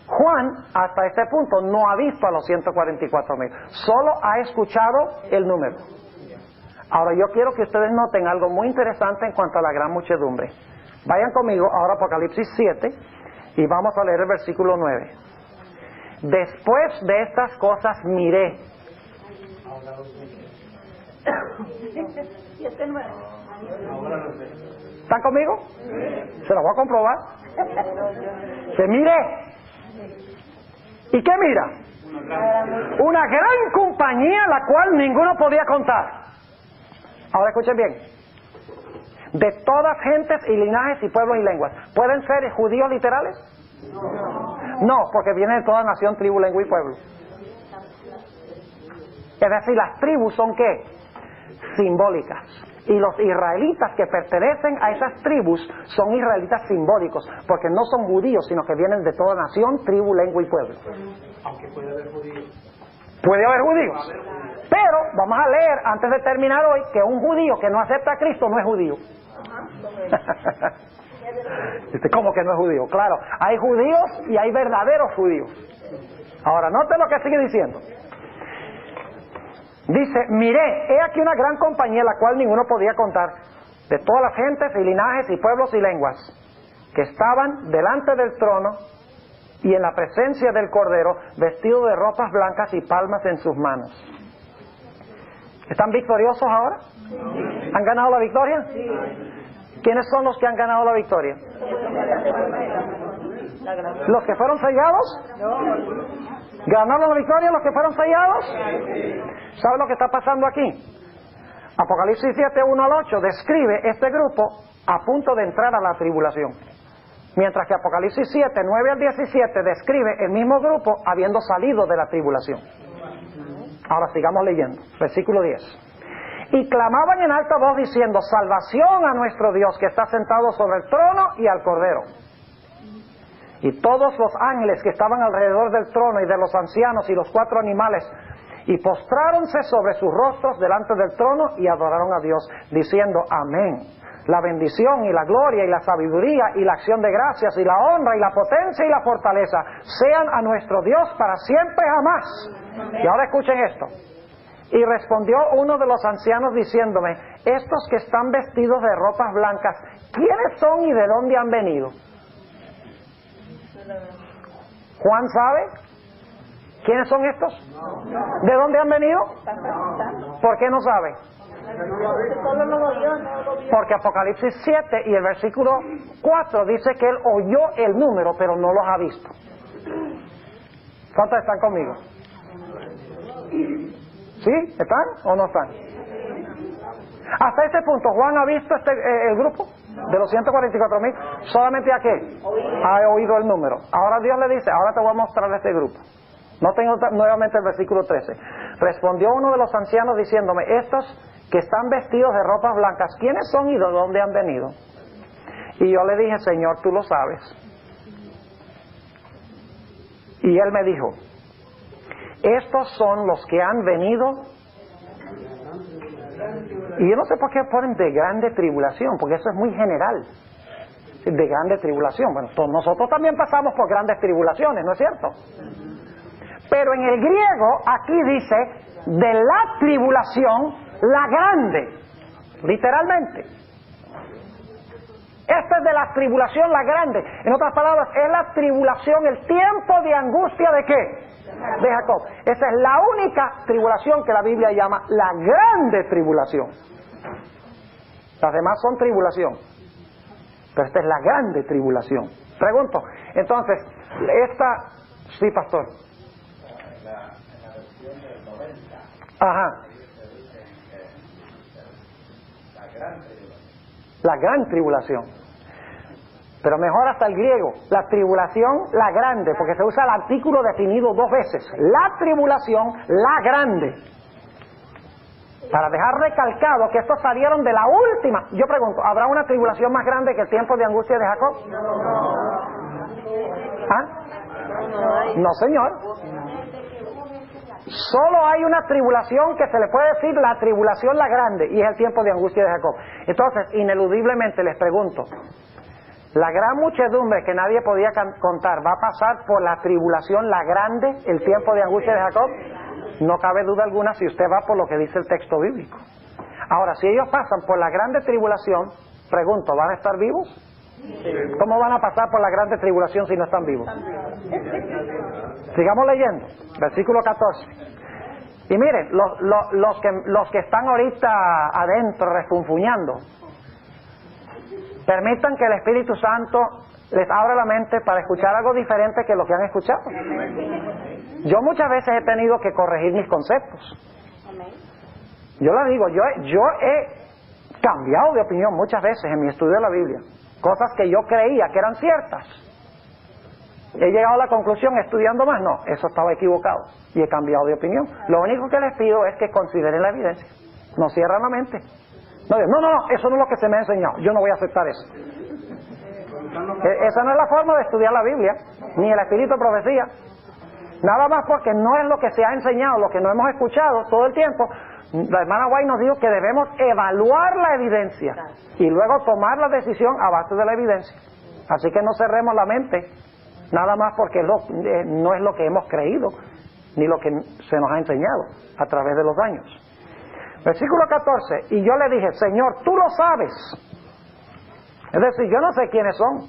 Juan, hasta este punto, no ha visto a los 144,000, solo ha escuchado el número. Ahora yo quiero que ustedes noten algo muy interesante en cuanto a la gran muchedumbre. Vayan conmigo ahora a Apocalipsis 7 y vamos a leer el versículo 9. Después de estas cosas miré. ¿Están conmigo? Se lo voy a comprobar. Se mire. ¿Y qué mira? Una gran compañía la cual ninguno podía contar. Ahora escuchen bien. De todas gentes y linajes y pueblos y lenguas. ¿Pueden ser judíos literales? No, porque vienen de toda nación, tribu, lengua y pueblo. Es decir, las tribus son ¿qué? Simbólicas. Y los israelitas que pertenecen a esas tribus son israelitas simbólicos, porque no son judíos, sino que vienen de toda nación, tribu, lengua y pueblo. Aunque puede haber judíos. Puede haber judíos. Pero vamos a leer, antes de terminar hoy, que un judío que no acepta a Cristo no es judío. ¿Cómo que no es judío? Claro, hay judíos y hay verdaderos judíos. Ahora, note lo que sigue diciendo. Dice, miré, he aquí una gran compañía, la cual ninguno podía contar, de todas las gentes y linajes y pueblos y lenguas, que estaban delante del trono y en la presencia del Cordero, vestidos de ropas blancas y palmas en sus manos. ¿Están victoriosos ahora? ¿Han ganado la victoria? ¿Quiénes son los que han ganado la victoria? ¿Los que fueron sellados? ¿Ganaron la victoria los que fueron sellados? ¿Sabe lo que está pasando aquí? Apocalipsis 7, 1 al 8 describe este grupo a punto de entrar a la tribulación. Mientras que Apocalipsis 7, 9 al 17 describe el mismo grupo habiendo salido de la tribulación. Ahora sigamos leyendo. Versículo 10. Y clamaban en alta voz diciendo, salvación a nuestro Dios que está sentado sobre el trono y al Cordero. Y todos los ángeles que estaban alrededor del trono y de los ancianos y los 4 animales, y postráronse sobre sus rostros delante del trono y adoraron a Dios, diciendo, amén. La bendición y la gloria y la sabiduría y la acción de gracias y la honra y la potencia y la fortaleza sean a nuestro Dios para siempre jamás. Y ahora escuchen esto. Y respondió uno de los ancianos diciéndome, estos que están vestidos de ropas blancas, ¿quiénes son y de dónde han venido? ¿Juan sabe? ¿Quiénes son estos? ¿De dónde han venido? ¿Por qué no sabe? Porque Apocalipsis 7 y el versículo 4 dice que él oyó el número, pero no los ha visto. ¿Cuántos están conmigo? ¿Sí? ¿Están o no están? Hasta este punto, ¿Juan ha visto el grupo de los 144,000? ¿Solamente a qué? Ha oído el número. Ahora Dios le dice, ahora te voy a mostrar este grupo. No tengo nuevamente el versículo 13. Respondió uno de los ancianos diciéndome, estos que están vestidos de ropas blancas, ¿quiénes son y de dónde han venido? Y yo le dije, Señor, tú lo sabes. Y él me dijo, estos son los que han venido. Y yo no sé por qué ponen de grande tribulación, porque eso es muy general. De grande tribulación. Bueno, nosotros también pasamos por grandes tribulaciones, ¿no es cierto? Pero en el griego aquí dice de la tribulación, la grande, literalmente. Esta es de la tribulación, la grande. En otras palabras, es la tribulación, el tiempo de angustia de ¿qué? De Jacob. Esa es la única tribulación que la Biblia llama la grande tribulación. Las demás son tribulación, pero esta es la grande tribulación. Pregunto, entonces, sí, pastor. Ajá. La gran tribulación. Pero mejor hasta el griego, la tribulación, la grande, porque se usa el artículo definido 2 veces. La tribulación, la grande. Para dejar recalcado que estos salieron de la última. Yo pregunto, ¿habrá una tribulación más grande que el tiempo de angustia de Jacob? ¿Ah? No, señor. Solo hay una tribulación que se le puede decir la tribulación la grande, y es el tiempo de angustia de Jacob. Entonces, ineludiblemente les pregunto, la gran muchedumbre que nadie podía contar va a pasar por la tribulación la grande, el tiempo de angustia de Jacob. No cabe duda alguna si usted va por lo que dice el texto bíblico. Ahora, si ellos pasan por la grande tribulación, pregunto, ¿van a estar vivos? ¿Cómo van a pasar por la grande tribulación si no están vivos? Sigamos leyendo, versículo 14. Y miren, los que están ahorita adentro refunfuñando, permitan que el Espíritu Santo les abra la mente para escuchar algo diferente que lo que han escuchado. Yo muchas veces he tenido que corregir mis conceptos. Yo les digo, yo he cambiado de opinión muchas veces en mi estudio de la Biblia. Cosas que yo creía que eran ciertas. He llegado a la conclusión, estudiando más, no, eso estaba equivocado. Y he cambiado de opinión. Lo único que les pido es que consideren la evidencia. No cierran la mente. No digan, no, eso no es lo que se me ha enseñado. Yo no voy a aceptar eso. Esa no es la forma de estudiar la Biblia, ni el espíritu de profecía. Nada más porque no es lo que se ha enseñado, lo que no hemos escuchado todo el tiempo. La hermana White nos dijo que debemos evaluar la evidencia y luego tomar la decisión a base de la evidencia. Así que no cerremos la mente, nada más porque no es lo que hemos creído, ni lo que se nos ha enseñado a través de los años. Versículo 14, y yo le dije, Señor, tú lo sabes. Es decir, yo no sé quiénes son.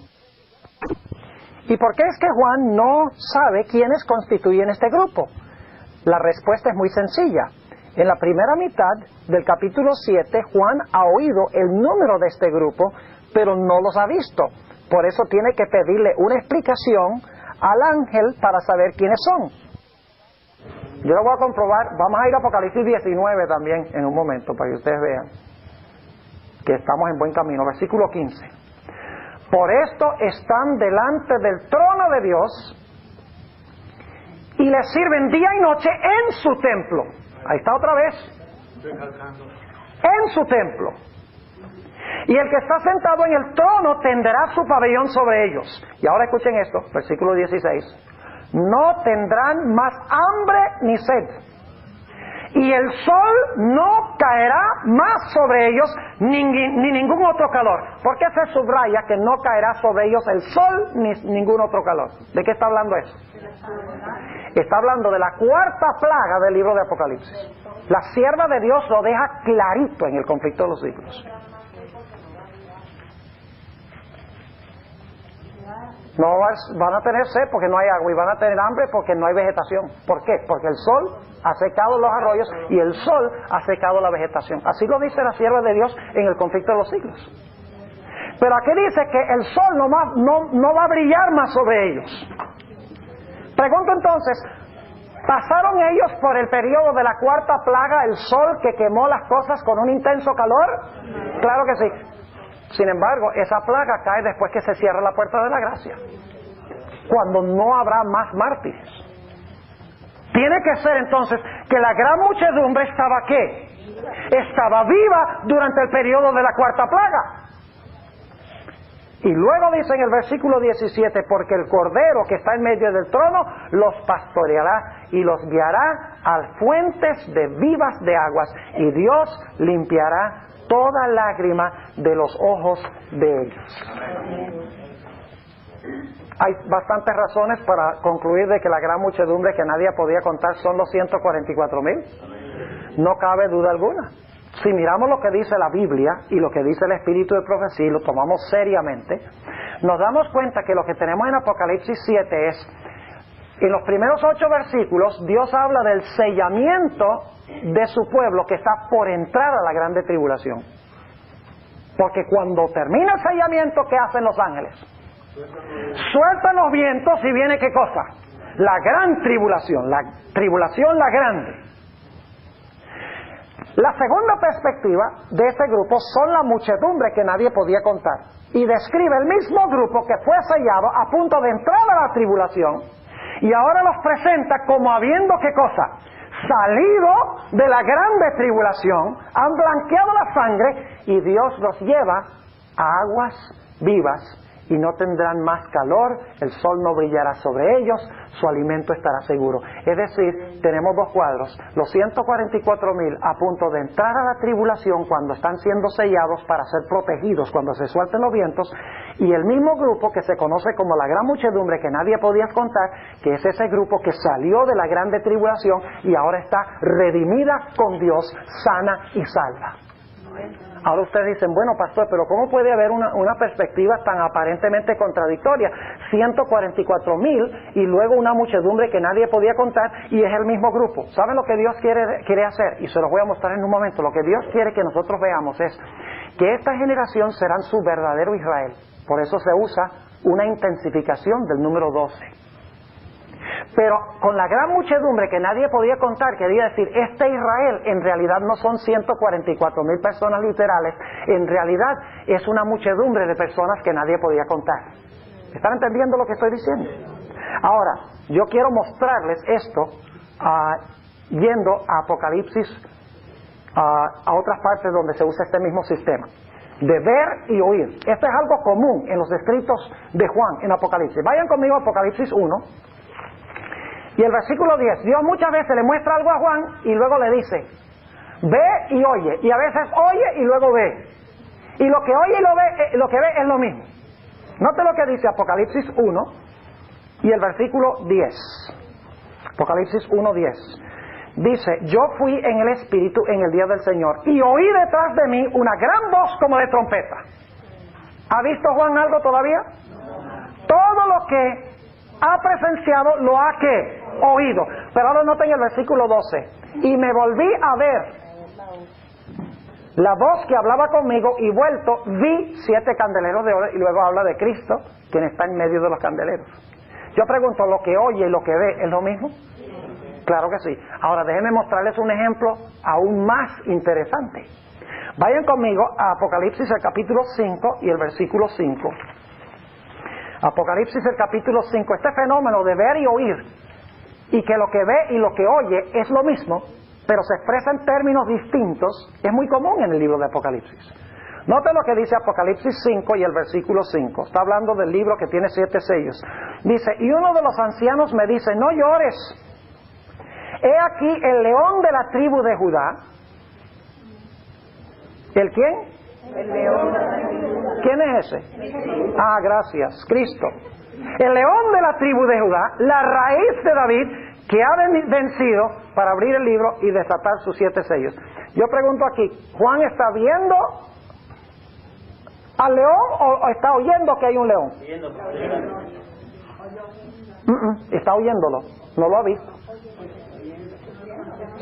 ¿Y por qué es que Juan no sabe quiénes constituyen este grupo? La respuesta es muy sencilla. En la primera mitad del capítulo 7, Juan ha oído el número de este grupo, pero no los ha visto. Por eso tiene que pedirle una explicación al ángel para saber quiénes son. Yo lo voy a comprobar. Vamos a ir a Apocalipsis 19 también en un momento, para que ustedes vean que estamos en buen camino. Versículo 15. Por esto están delante del trono de Dios y le sirven día y noche en su templo. Ahí está otra vez. En su templo. Y el que está sentado en el trono tendrá su pabellón sobre ellos. Y ahora escuchen esto, versículo 16. No tendrán más hambre ni sed. Y el sol no caerá más sobre ellos ni ningún otro calor. ¿Por qué se subraya que no caerá sobre ellos el sol ni ningún otro calor? ¿De qué está hablando eso? Está hablando de la cuarta plaga del libro de Apocalipsis. La sierva de Dios lo deja clarito en el conflicto de los siglos. No van a tener sed porque no hay agua, y van a tener hambre porque no hay vegetación. ¿Por qué? Porque el sol ha secado los arroyos y el sol ha secado la vegetación. Así lo dice la sierva de Dios en el conflicto de los siglos. Pero aquí dice que el sol no va a brillar más sobre ellos. Pregunto entonces, ¿pasaron ellos por el periodo de la cuarta plaga, el sol que quemó las cosas con un intenso calor? Claro que sí. Sin embargo, esa plaga cae después que se cierra la puerta de la gracia, cuando no habrá más mártires. Tiene que ser entonces que la gran muchedumbre estaba ¿qué? Estaba viva durante el periodo de la cuarta plaga. Y luego dice en el versículo 17, porque el Cordero que está en medio del trono los pastoreará y los guiará a fuentes de vivas de aguas, y Dios limpiará toda lágrima de los ojos de ellos. Hay bastantes razones para concluir de que la gran muchedumbre que nadie podía contar son los 144,000. No cabe duda alguna. Si miramos lo que dice la Biblia y lo que dice el espíritu de profecía y lo tomamos seriamente, nos damos cuenta que lo que tenemos en Apocalipsis 7 es, en los primeros 8 versículos, Dios habla del sellamiento de su pueblo que está por entrar a la grande tribulación. Porque cuando termina el sellamiento, ¿qué hacen los ángeles? Sueltan los vientos y viene ¿qué cosa? La gran tribulación, la grande. La segunda perspectiva de este grupo son la muchedumbre que nadie podía contar. Y describe el mismo grupo que fue sellado a punto de entrar a la tribulación. Y ahora los presenta como habiendo ¿qué cosa? Salido de la grande tribulación, han blanqueado la sangre y Dios los lleva a aguas vivas y no tendrán más calor, el sol no brillará sobre ellos, su alimento estará seguro. Es decir, tenemos dos cuadros, los 144,000 a punto de entrar a la tribulación cuando están siendo sellados para ser protegidos cuando se suelten los vientos, y el mismo grupo que se conoce como la gran muchedumbre que nadie podía contar, que es ese grupo que salió de la grande tribulación y ahora está redimida con Dios, sana y salva. Ahora ustedes dicen, bueno pastor, pero ¿cómo puede haber una perspectiva tan aparentemente contradictoria? 144,000 y luego una muchedumbre que nadie podía contar y es el mismo grupo. ¿Saben lo que Dios quiere hacer? Y se los voy a mostrar en un momento. Lo que Dios quiere que nosotros veamos es que esta generación serán su verdadero Israel. Por eso se usa una intensificación del número 12. Pero con la gran muchedumbre que nadie podía contar, quería decir, este Israel en realidad no son 144,000 personas literales, en realidad es una muchedumbre de personas que nadie podía contar. ¿Están entendiendo lo que estoy diciendo? Ahora, yo quiero mostrarles esto yendo a Apocalipsis, a otras partes donde se usa este mismo sistema de ver y oír. Esto es algo común en los escritos de Juan en Apocalipsis. Vayan conmigo a Apocalipsis 1 y el versículo 10. Dios muchas veces le muestra algo a Juan y luego le dice, ve y oye, y a veces oye y luego ve, y lo que oye y lo que ve es lo mismo. Note lo que dice Apocalipsis 1 y el versículo 10. Apocalipsis 1:10. Dice, yo fui en el Espíritu en el día del Señor y oí detrás de mí una gran voz como de trompeta. ¿Ha visto Juan algo todavía? Todo lo que ha presenciado lo ha ¿qué? Oído. Pero ahora noten el versículo 12. Y me volví a ver la voz que hablaba conmigo y vuelto vi 7 candeleros de oro, y luego habla de Cristo, quien está en medio de los candeleros. Yo pregunto, ¿lo que oye y lo que ve es lo mismo? Claro que sí. Ahora déjenme mostrarles un ejemplo aún más interesante. Vayan conmigo a Apocalipsis el capítulo 5 y el versículo 5. Apocalipsis el capítulo 5. Este fenómeno de ver y oír, y que lo que ve y lo que oye es lo mismo, pero se expresa en términos distintos, es muy común en el libro de Apocalipsis. Note lo que dice Apocalipsis 5 y el versículo 5. Está hablando del libro que tiene 7 sellos. Dice, y uno de los ancianos me dice, no llores. He aquí el león de la tribu de Judá. ¿El quién? El león de la tribu. ¿Quién es ese? Ah, gracias, Cristo. El león de la tribu de Judá, la raíz de David, que ha vencido para abrir el libro y desatar sus 7 sellos. Yo pregunto aquí, ¿Juan está viendo al león o está oyendo que hay un león? Está oyéndolo, no lo ha visto.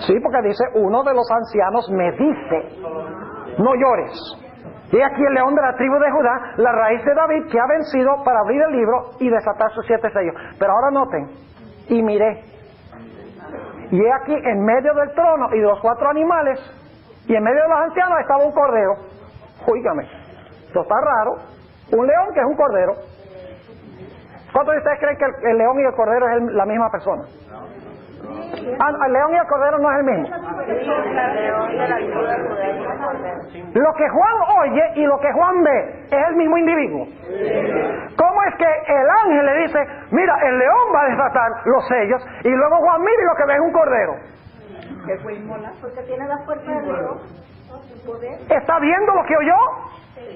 Sí, porque dice, uno de los ancianos me dice, no llores. Y aquí el león de la tribu de Judá, la raíz de David, que ha vencido para abrir el libro y desatar sus 7 sellos. Pero ahora noten, y miré, y he aquí en medio del trono y de los 4 animales, y en medio de los ancianos estaba un cordero. Óigame, esto está raro. Un león que es un cordero. ¿Cuántos de ustedes creen que el león y el cordero es la misma persona? El león y el cordero no es el mismo. Lo que Juan oye y lo que Juan ve es el mismo individuo. ¿Cómo es que el ángel le dice, mira, el león va a desatar los sellos, y luego Juan mira y lo que ve es un cordero? Porque tiene la fuerza del león. ¿Está viendo lo que oyó?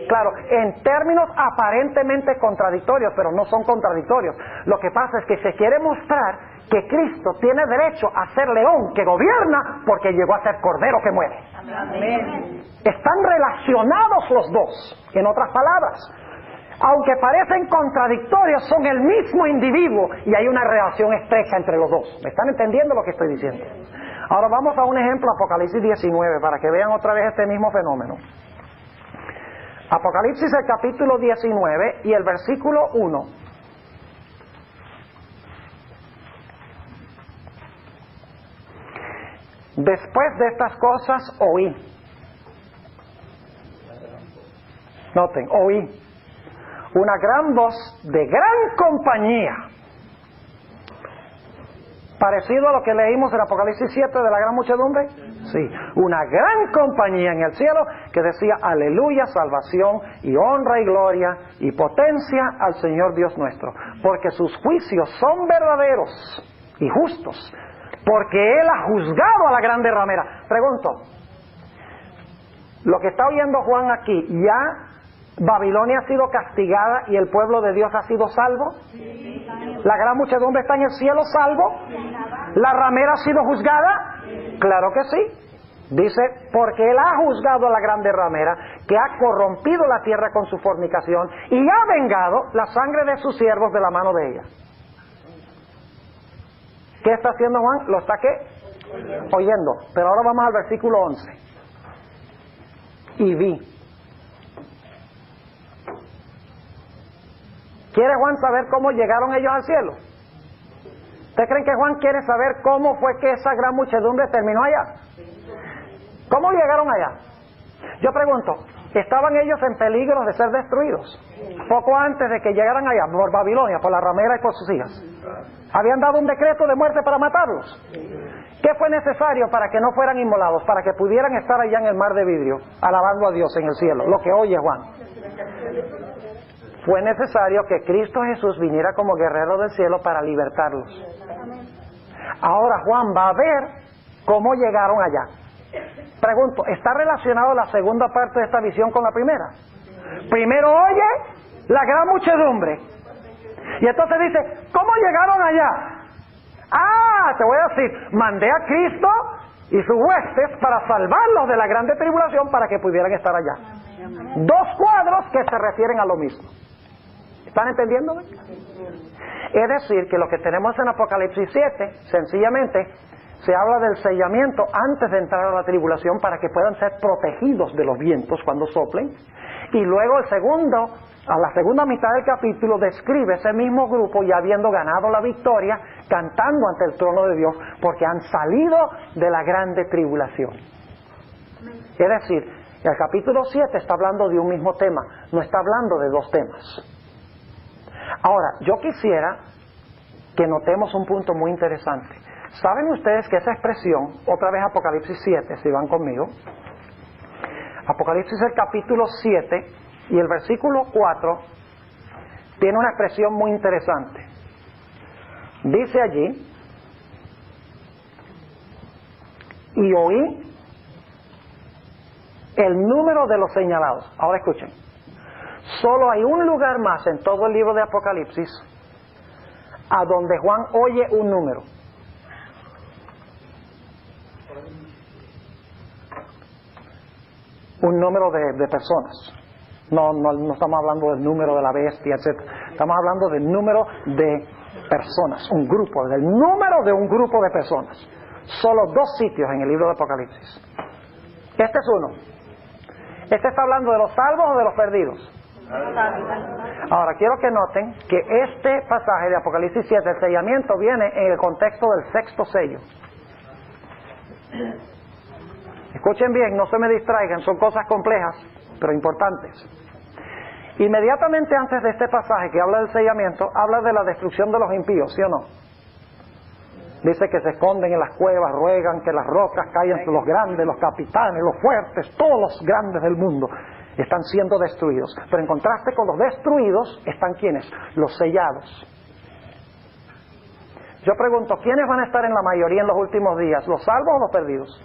Claro, en términos aparentemente contradictorios, pero no son contradictorios. Lo que pasa es que se quiere mostrar que Cristo tiene derecho a ser león que gobierna porque llegó a ser cordero que muere. Amén. Están relacionados los dos. En otras palabras, aunque parecen contradictorios, son el mismo individuo y hay una relación estrecha entre los dos. ¿Me están entendiendo lo que estoy diciendo? Ahora vamos a un ejemplo, Apocalipsis 19, para que vean otra vez este mismo fenómeno. Apocalipsis el capítulo 19 y el versículo 1. Después de estas cosas oí. Noten, oí una gran voz de gran compañía, parecido a lo que leímos en Apocalipsis 7 de la gran muchedumbre. Sí, una gran compañía en el cielo que decía, aleluya, salvación y honra y gloria y potencia al Señor Dios nuestro, porque sus juicios son verdaderos y justos, porque Él ha juzgado a la grande ramera. Pregunto, lo que está oyendo Juan aquí, ¿ya Babilonia ha sido castigada y el pueblo de Dios ha sido salvo? ¿La gran muchedumbre está en el cielo salvo? ¿La ramera ha sido juzgada? Claro que sí. Dice, porque Él ha juzgado a la grande ramera, que ha corrompido la tierra con su fornicación y ha vengado la sangre de sus siervos de la mano de ella. ¿Qué está haciendo Juan? ¿Lo está qué? Oyendo. Pero ahora vamos al versículo 11. Y vi. ¿Quiere Juan saber cómo llegaron ellos al cielo? ¿Ustedes creen que Juan quiere saber cómo fue que esa gran muchedumbre terminó allá? ¿Cómo llegaron allá? Yo pregunto, ¿estaban ellos en peligro de ser destruidos? Poco antes de que llegaran allá, por Babilonia, por la ramera y por sus hijas. ¿Habían dado un decreto de muerte para matarlos? ¿Qué fue necesario para que no fueran inmolados? Para que pudieran estar allá en el mar de vidrio, alabando a Dios en el cielo, lo que oye Juan. Fue necesario que Cristo Jesús viniera como guerrero del cielo para libertarlos. Ahora Juan va a ver cómo llegaron allá. Pregunto, ¿está relacionado la segunda parte de esta visión con la primera? Primero oye la gran muchedumbre. Y entonces dice, ¿cómo llegaron allá? Ah, te voy a decir, mandé a Cristo y sus huestes para salvarlos de la grande tribulación para que pudieran estar allá. Dos cuadros que se refieren a lo mismo. ¿Están entendiendo? Es decir, que lo que tenemos en Apocalipsis 7, sencillamente, se habla del sellamiento antes de entrar a la tribulación para que puedan ser protegidos de los vientos cuando soplen. Y luego a la segunda mitad del capítulo describe ese mismo grupo ya habiendo ganado la victoria, cantando ante el trono de Dios, porque han salido de la grande tribulación. Es decir, el capítulo 7 está hablando de un mismo tema, no está hablando de dos temas. Ahora, yo quisiera que notemos un punto muy interesante. ¿Saben ustedes que esa expresión, otra vez Apocalipsis 7, si van conmigo? Apocalipsis el capítulo 7 y el versículo 4 tiene una expresión muy interesante. Dice allí, y oí el número de los señalados. Ahora escuchen, solo hay un lugar más en todo el libro de Apocalipsis a donde Juan oye un número. Un número de personas. No estamos hablando del número de la bestia, etc. Estamos hablando del número de personas, un grupo, del número de un grupo de personas. Solo dos sitios en el libro de Apocalipsis. Este es uno. ¿Este está hablando de los salvos o de los perdidos? Ahora, quiero que noten que este pasaje de Apocalipsis 7, el sellamiento, viene en el contexto del sexto sello. Escuchen bien, no se me distraigan, son cosas complejas, pero importantes. Inmediatamente antes de este pasaje que habla del sellamiento, habla de la destrucción de los impíos, ¿sí o no? Dice que se esconden en las cuevas, ruegan que las rocas caigan sobre los grandes, los capitanes, los fuertes, todos los grandes del mundo están siendo destruidos. Pero en contraste con los destruidos, ¿están quiénes? Los sellados. Yo pregunto, ¿quiénes van a estar en la mayoría en los últimos días? ¿Los salvos o los perdidos?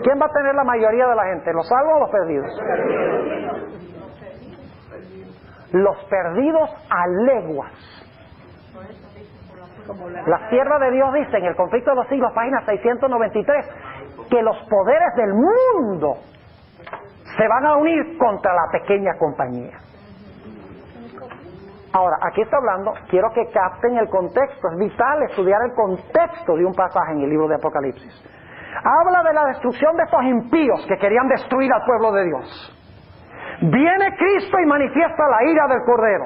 ¿Quién va a tener la mayoría de la gente? ¿Los salvos o los perdidos? Los perdidos a leguas. La sierva de Dios dice en el conflicto de los siglos, página 693, que los poderes del mundo se van a unir contra la pequeña compañía. Ahora, aquí está hablando, quiero que capten el contexto, es vital estudiar el contexto de un pasaje en el libro de Apocalipsis. Habla de la destrucción de estos impíos que querían destruir al pueblo de Dios. Viene Cristo y manifiesta la ira del Cordero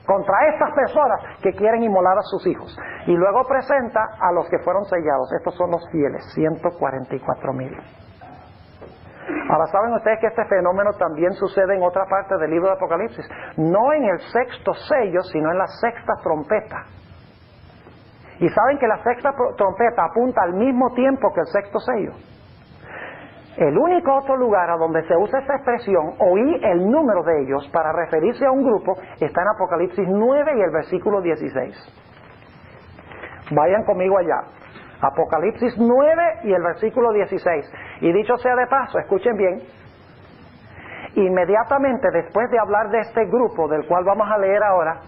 contra estas personas que quieren inmolar a sus hijos. Y luego presenta a los que fueron sellados. Estos son los fieles, 144,000. Ahora, ¿saben ustedes que este fenómeno también sucede en otra parte del libro de Apocalipsis? No en el sexto sello, sino en la sexta trompeta. Y saben que la sexta trompeta apunta al mismo tiempo que el sexto sello. El único otro lugar a donde se usa esa expresión, oí el número de ellos para referirse a un grupo, está en Apocalipsis 9 y el versículo 16. Vayan conmigo allá. Apocalipsis 9 y el versículo 16. Y dicho sea de paso, escuchen bien, inmediatamente después de hablar de este grupo del cual vamos a leer ahora,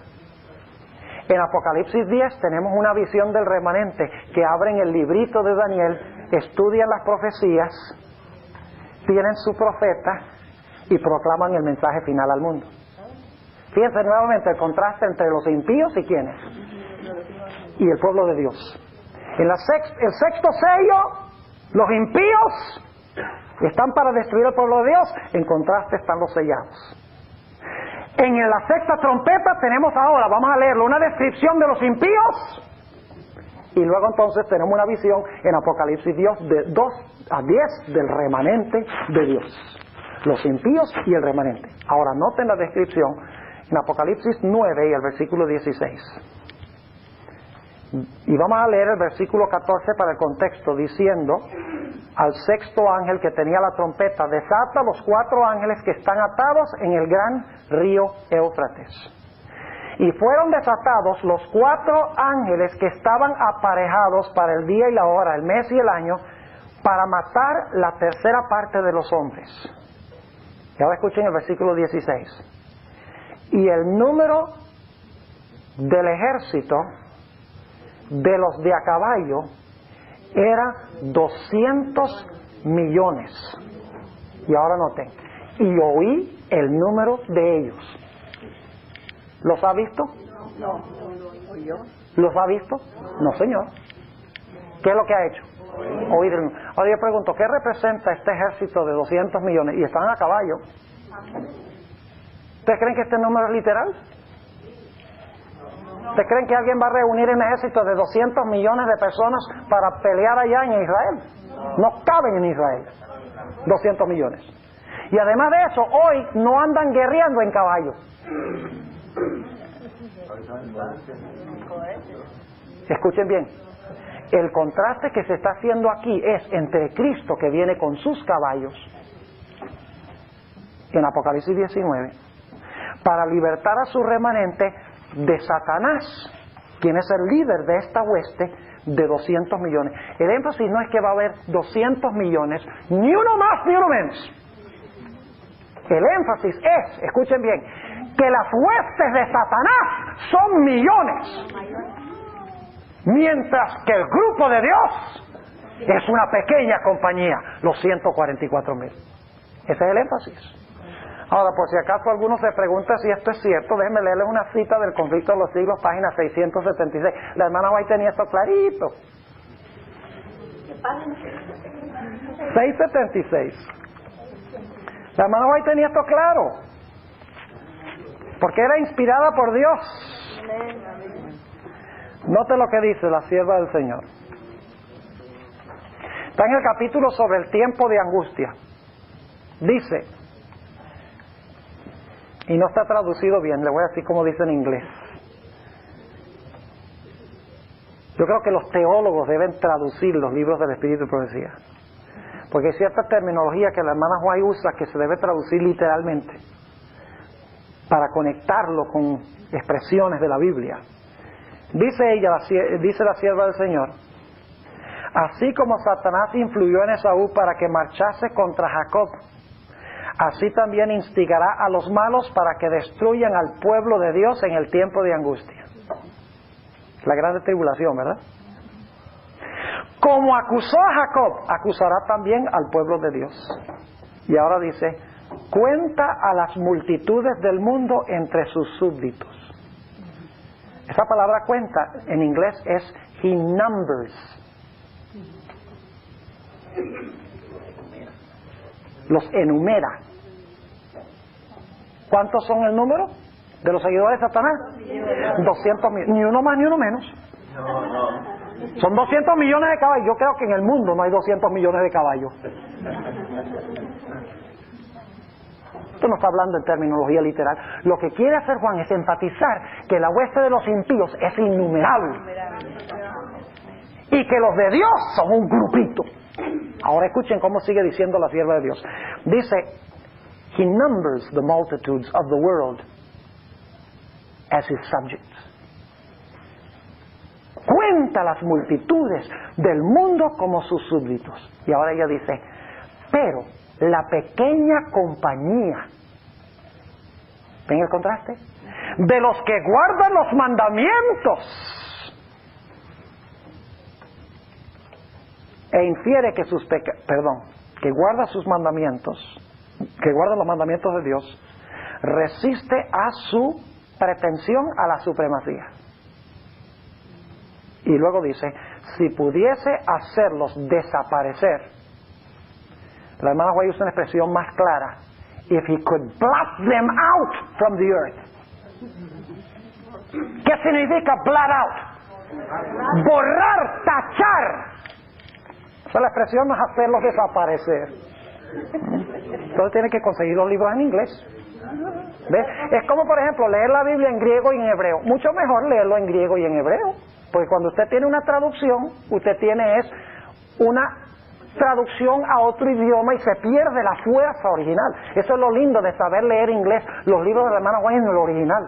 en Apocalipsis 10 tenemos una visión del remanente que abren el librito de Daniel, estudian las profecías, tienen su profeta y proclaman el mensaje final al mundo. Fíjense nuevamente el contraste entre los impíos y quiénes, y el pueblo de Dios. En el sexto sello, los impíos están para destruir al pueblo de Dios, en contraste están los sellados. En la sexta trompeta tenemos ahora, vamos a leerlo, una descripción de los impíos. Y luego entonces tenemos una visión en Apocalipsis Dios de 2 a 10 del remanente de Dios. Los impíos y el remanente. Ahora noten la descripción en Apocalipsis 9 y el versículo 16. Y vamos a leer el versículo 14 para el contexto, diciendo al sexto ángel que tenía la trompeta: desata los 4 ángeles que están atados en el gran río Éufrates. Y fueron desatados los 4 ángeles que estaban aparejados para el día y la hora, el mes y el año, para matar la tercera parte de los hombres. Y ahora escuchen el versículo 16. Y el número del ejército de los de a caballo era 200 millones. Y ahora noten, y oí el número de ellos. ¿Los ha visto? No. ¿Los ha visto? No, señor. ¿Qué es lo que ha hecho? Oír el... Ahora yo pregunto, ¿qué representa este ejército de 200 millones? Y están a caballo. ¿Ustedes creen que este número es literal? ¿Ustedes creen que alguien va a reunir un ejército de 200 millones de personas para pelear allá en Israel? No caben en Israel 200 millones. Y además de eso, hoy no andan guerreando en caballos. Escuchen bien. El contraste que se está haciendo aquí es entre Cristo, que viene con sus caballos en Apocalipsis 19, para libertar a su remanente de Satanás, quien es el líder de esta hueste de 200 millones. El énfasis no es que va a haber 200 millones, ni uno más ni uno menos. El énfasis es, escuchen bien, que las huestes de Satanás son millones, mientras que el grupo de Dios es una pequeña compañía, los 144,000. Ese es el énfasis. Ahora, por si acaso alguno se pregunta si esto es cierto, déjenme leerles una cita del Conflicto de los Siglos, página 676. La hermana White tenía esto clarito. 676. La hermana White tenía esto claro, porque era inspirada por Dios. Note lo que dice la sierva del Señor. Está en el capítulo sobre el tiempo de angustia. Dice, y no está traducido bien, le voy a decir como dice en inglés. Yo creo que los teólogos deben traducir los libros del Espíritu y Profecía, porque hay cierta terminología que la hermana White usa que se debe traducir literalmente para conectarlo con expresiones de la Biblia. Dice ella, dice la sierva del Señor: así como Satanás influyó en Esaú para que marchase contra Jacob, así también instigará a los malos para que destruyan al pueblo de Dios en el tiempo de angustia. La grande tribulación, ¿verdad? Como acusó a Jacob, acusará también al pueblo de Dios. Y ahora dice, cuenta a las multitudes del mundo entre sus súbditos. Esa palabra cuenta en inglés es he numbers. Los enumera. ¿Cuántos son el número de los seguidores de Satanás? 200,000. Ni uno más ni uno menos. Son 200 millones de caballos. Yo creo que en el mundo no hay 200 millones de caballos. Esto no está hablando en terminología literal. Lo que quiere hacer Juan es enfatizar que la hueste de los impíos es innumerable y que los de Dios son un grupito. Ahora escuchen cómo sigue diciendo la sierva de Dios. Dice, he numbers the multitudes of the world as his subjects. Cuenta las multitudes del mundo como sus súbditos. Y ahora ella dice, pero la pequeña compañía, ¿ven el contraste? De los que guardan los mandamientos e infiere que que guarda sus mandamientos, que guarda los mandamientos de Dios, resiste a su pretensión a la supremacía. Y luego dice, si pudiese hacerlos desaparecer. La hermana White usa una expresión más clara, if he could blot them out from the earth. ¿Qué significa blot out? Borrar, tachar. O sea, la expresión no es hacerlos desaparecer. Entonces tiene que conseguir los libros en inglés. ¿Ves? Es como, por ejemplo, leer la Biblia en griego y en hebreo. Mucho mejor leerlo en griego y en hebreo. Porque cuando usted tiene una traducción, usted tiene una traducción a otro idioma y se pierde la fuerza original. Eso es lo lindo de saber leer inglés, los libros de la hermana White en el original.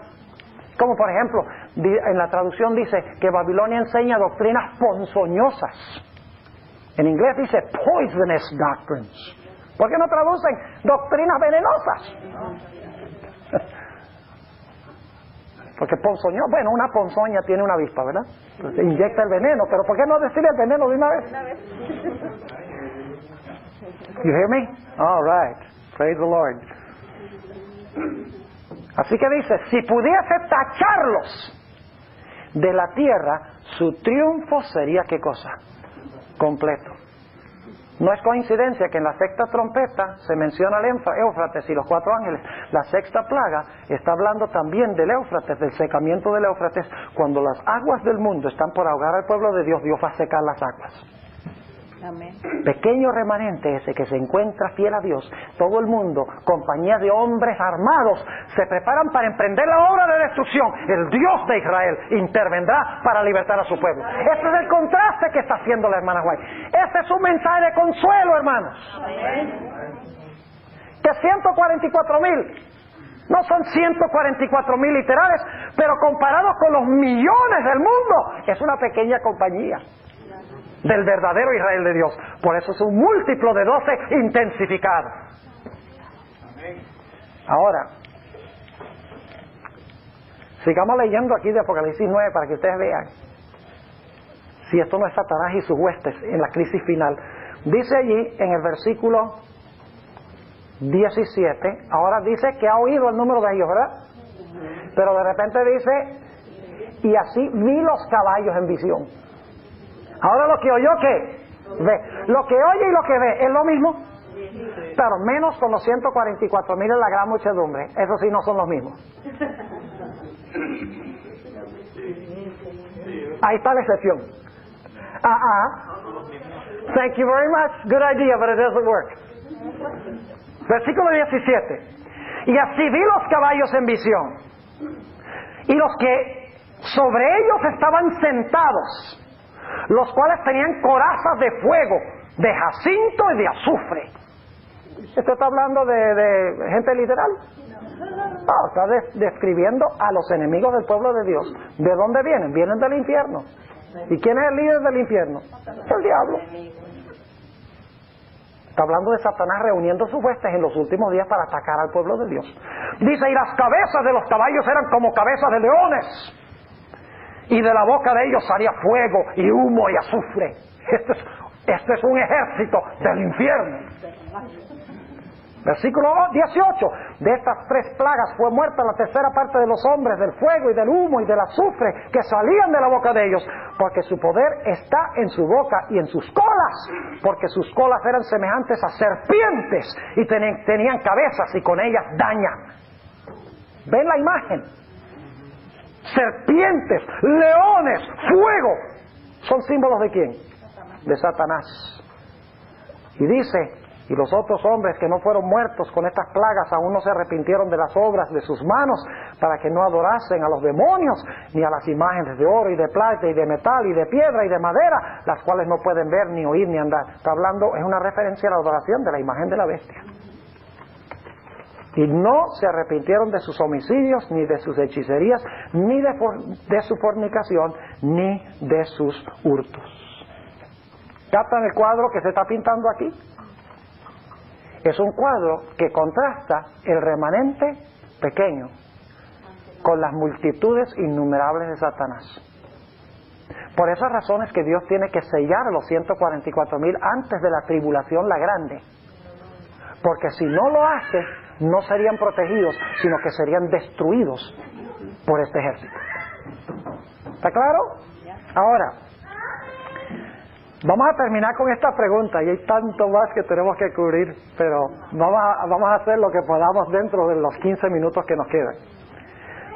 Como por ejemplo, en la traducción dice que Babilonia enseña doctrinas ponzoñosas. En inglés dice poisonous doctrines. ¿Por qué no traducen doctrinas venenosas? Porque ponzoñoso, bueno, una ponzoña tiene una avispa, ¿verdad? Entonces inyecta el veneno, pero ¿por qué no decir el veneno de una vez? You hear me? All right. Praise the Lord. Así que dice, si pudiese tacharlos de la tierra, su triunfo sería ¿qué cosa? Completo. No es coincidencia que en la sexta trompeta se menciona el Éufrates y los 4 ángeles. La sexta plaga está hablando también del Éufrates, del secamiento del Éufrates. Cuando las aguas del mundo están por ahogar al pueblo de Dios, Dios va a secar las aguas. Amén. Pequeño remanente ese que se encuentra fiel a Dios, todo el mundo, compañía de hombres armados, se preparan para emprender la obra de destrucción. El Dios de Israel intervendrá para libertar a su pueblo. Este es el contraste que está haciendo la hermana White. Este es un mensaje de consuelo, hermanos. Que 144,000 no son 144,000 literales, pero comparados con los millones del mundo, es una pequeña compañía del verdadero Israel de Dios. Por eso es un múltiplo de 12 intensificado. Ahora, sigamos leyendo aquí de Apocalipsis 9 para que ustedes vean si esto no es Satanás y sus huestes en la crisis final. Dice allí en el versículo 17, ahora dice que ha oído el número de ellos, ¿verdad? Pero de repente dice, y así vi los caballos en visión. Ahora lo que oyó, ¿qué? Ve. Lo que oye y lo que ve es lo mismo, pero menos con los 144,000 en la gran muchedumbre. Eso sí, no son los mismos. Ahí está la excepción. Thank you very much. Good idea, but it doesn't work. Versículo 17. Y así vi los caballos en visión, y los que sobre ellos estaban sentados, los cuales tenían corazas de fuego, de jacinto y de azufre. ¿Esto está hablando de gente literal? No, está describiendo a los enemigos del pueblo de Dios. ¿De dónde vienen? Vienen del infierno. ¿Y quién es el líder del infierno? El diablo. Está hablando de Satanás reuniendo sus huestes en los últimos días para atacar al pueblo de Dios. Dice, y las cabezas de los caballos eran como cabezas de leones, y de la boca de ellos salía fuego y humo y azufre. Este es un ejército del infierno. Versículo 18. De estas 3 plagas fue muerta la tercera parte de los hombres, del fuego y del humo y del azufre que salían de la boca de ellos, porque su poder está en su boca y en sus colas, porque sus colas eran semejantes a serpientes y tenían cabezas y con ellas dañan. ¿Ven la imagen? Serpientes, leones, fuego. ¿Son símbolos de quién? De Satanás. Y dice, y los otros hombres que no fueron muertos con estas plagas aún no se arrepintieron de las obras de sus manos, para que no adorasen a los demonios ni a las imágenes de oro y de plata y de metal y de piedra y de madera, las cuales no pueden ver ni oír ni andar. Está hablando, es una referencia a la adoración de la imagen de la bestia. Y no se arrepintieron de sus homicidios, ni de sus hechicerías, ni de su fornicación, ni de sus hurtos. ¿Captan el cuadro que se está pintando aquí? Es un cuadro que contrasta el remanente pequeño con las multitudes innumerables de Satanás. Por esas razones que Dios tiene que sellar a los 144,000 antes de la tribulación, la grande. Porque si no lo hace, no serían protegidos, sino que serían destruidos por este ejército. ¿Está claro? Ahora, Vamos a terminar con esta pregunta y hay tanto más que tenemos que cubrir, pero vamos a hacer lo que podamos dentro de los 15 minutos que nos quedan.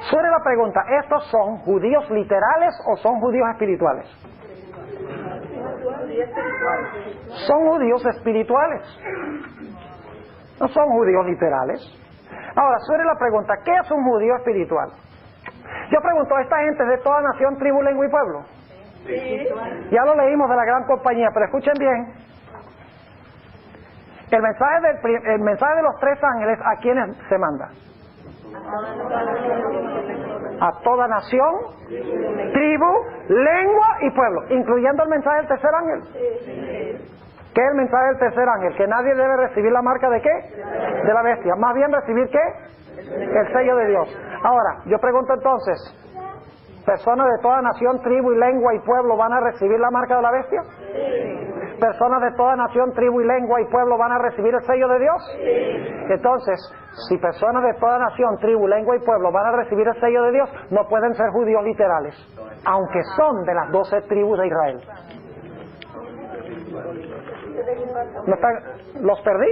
Sobre la pregunta, ¿estos son judíos literales o son judíos espirituales? Son judíos espirituales. No son judíos literales. Ahora, sobre la pregunta, ¿qué es un judío espiritual? Yo pregunto, ¿esta gente es de toda nación, tribu, lengua y pueblo? Sí. Ya lo leímos de la gran compañía, pero escuchen bien. El mensaje de los tres ángeles, ¿a quiénes se manda? A toda nación, tribu, lengua y pueblo, incluyendo el mensaje del tercer ángel. ¿Qué es el mensaje del tercer ángel? Que nadie debe recibir la marca de ¿qué? De la bestia. Más bien recibir ¿qué? El sello de Dios. Ahora, yo pregunto entonces, ¿personas de toda nación, tribu y lengua y pueblo van a recibir la marca de la bestia? ¿Personas de toda nación, tribu y lengua y pueblo van a recibir el sello de Dios? Entonces, si personas de toda nación, tribu, lengua y pueblo van a recibir el sello de Dios, no pueden ser judíos literales, aunque son de las 12 tribus de Israel. ¿No están, ¿los perdí?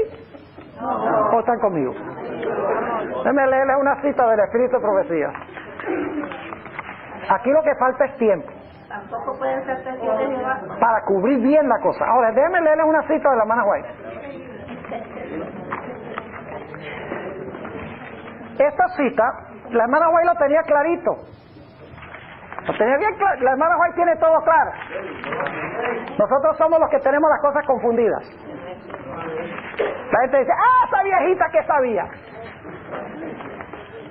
¿O están conmigo? Déjenme leerles una cita del Espíritu de Profecía. Aquí lo que falta es tiempo Tampoco pueden ser testigos de Jehová. para cubrir bien la cosa. Ahora, déjenme leerles una cita de la hermana White. Esta cita, la hermana White lo tenía clarito. Lo tenía bien claro. La hermana White tiene todo claro. Nosotros somos los que tenemos las cosas confundidas. La gente dice, esa viejita que sabía.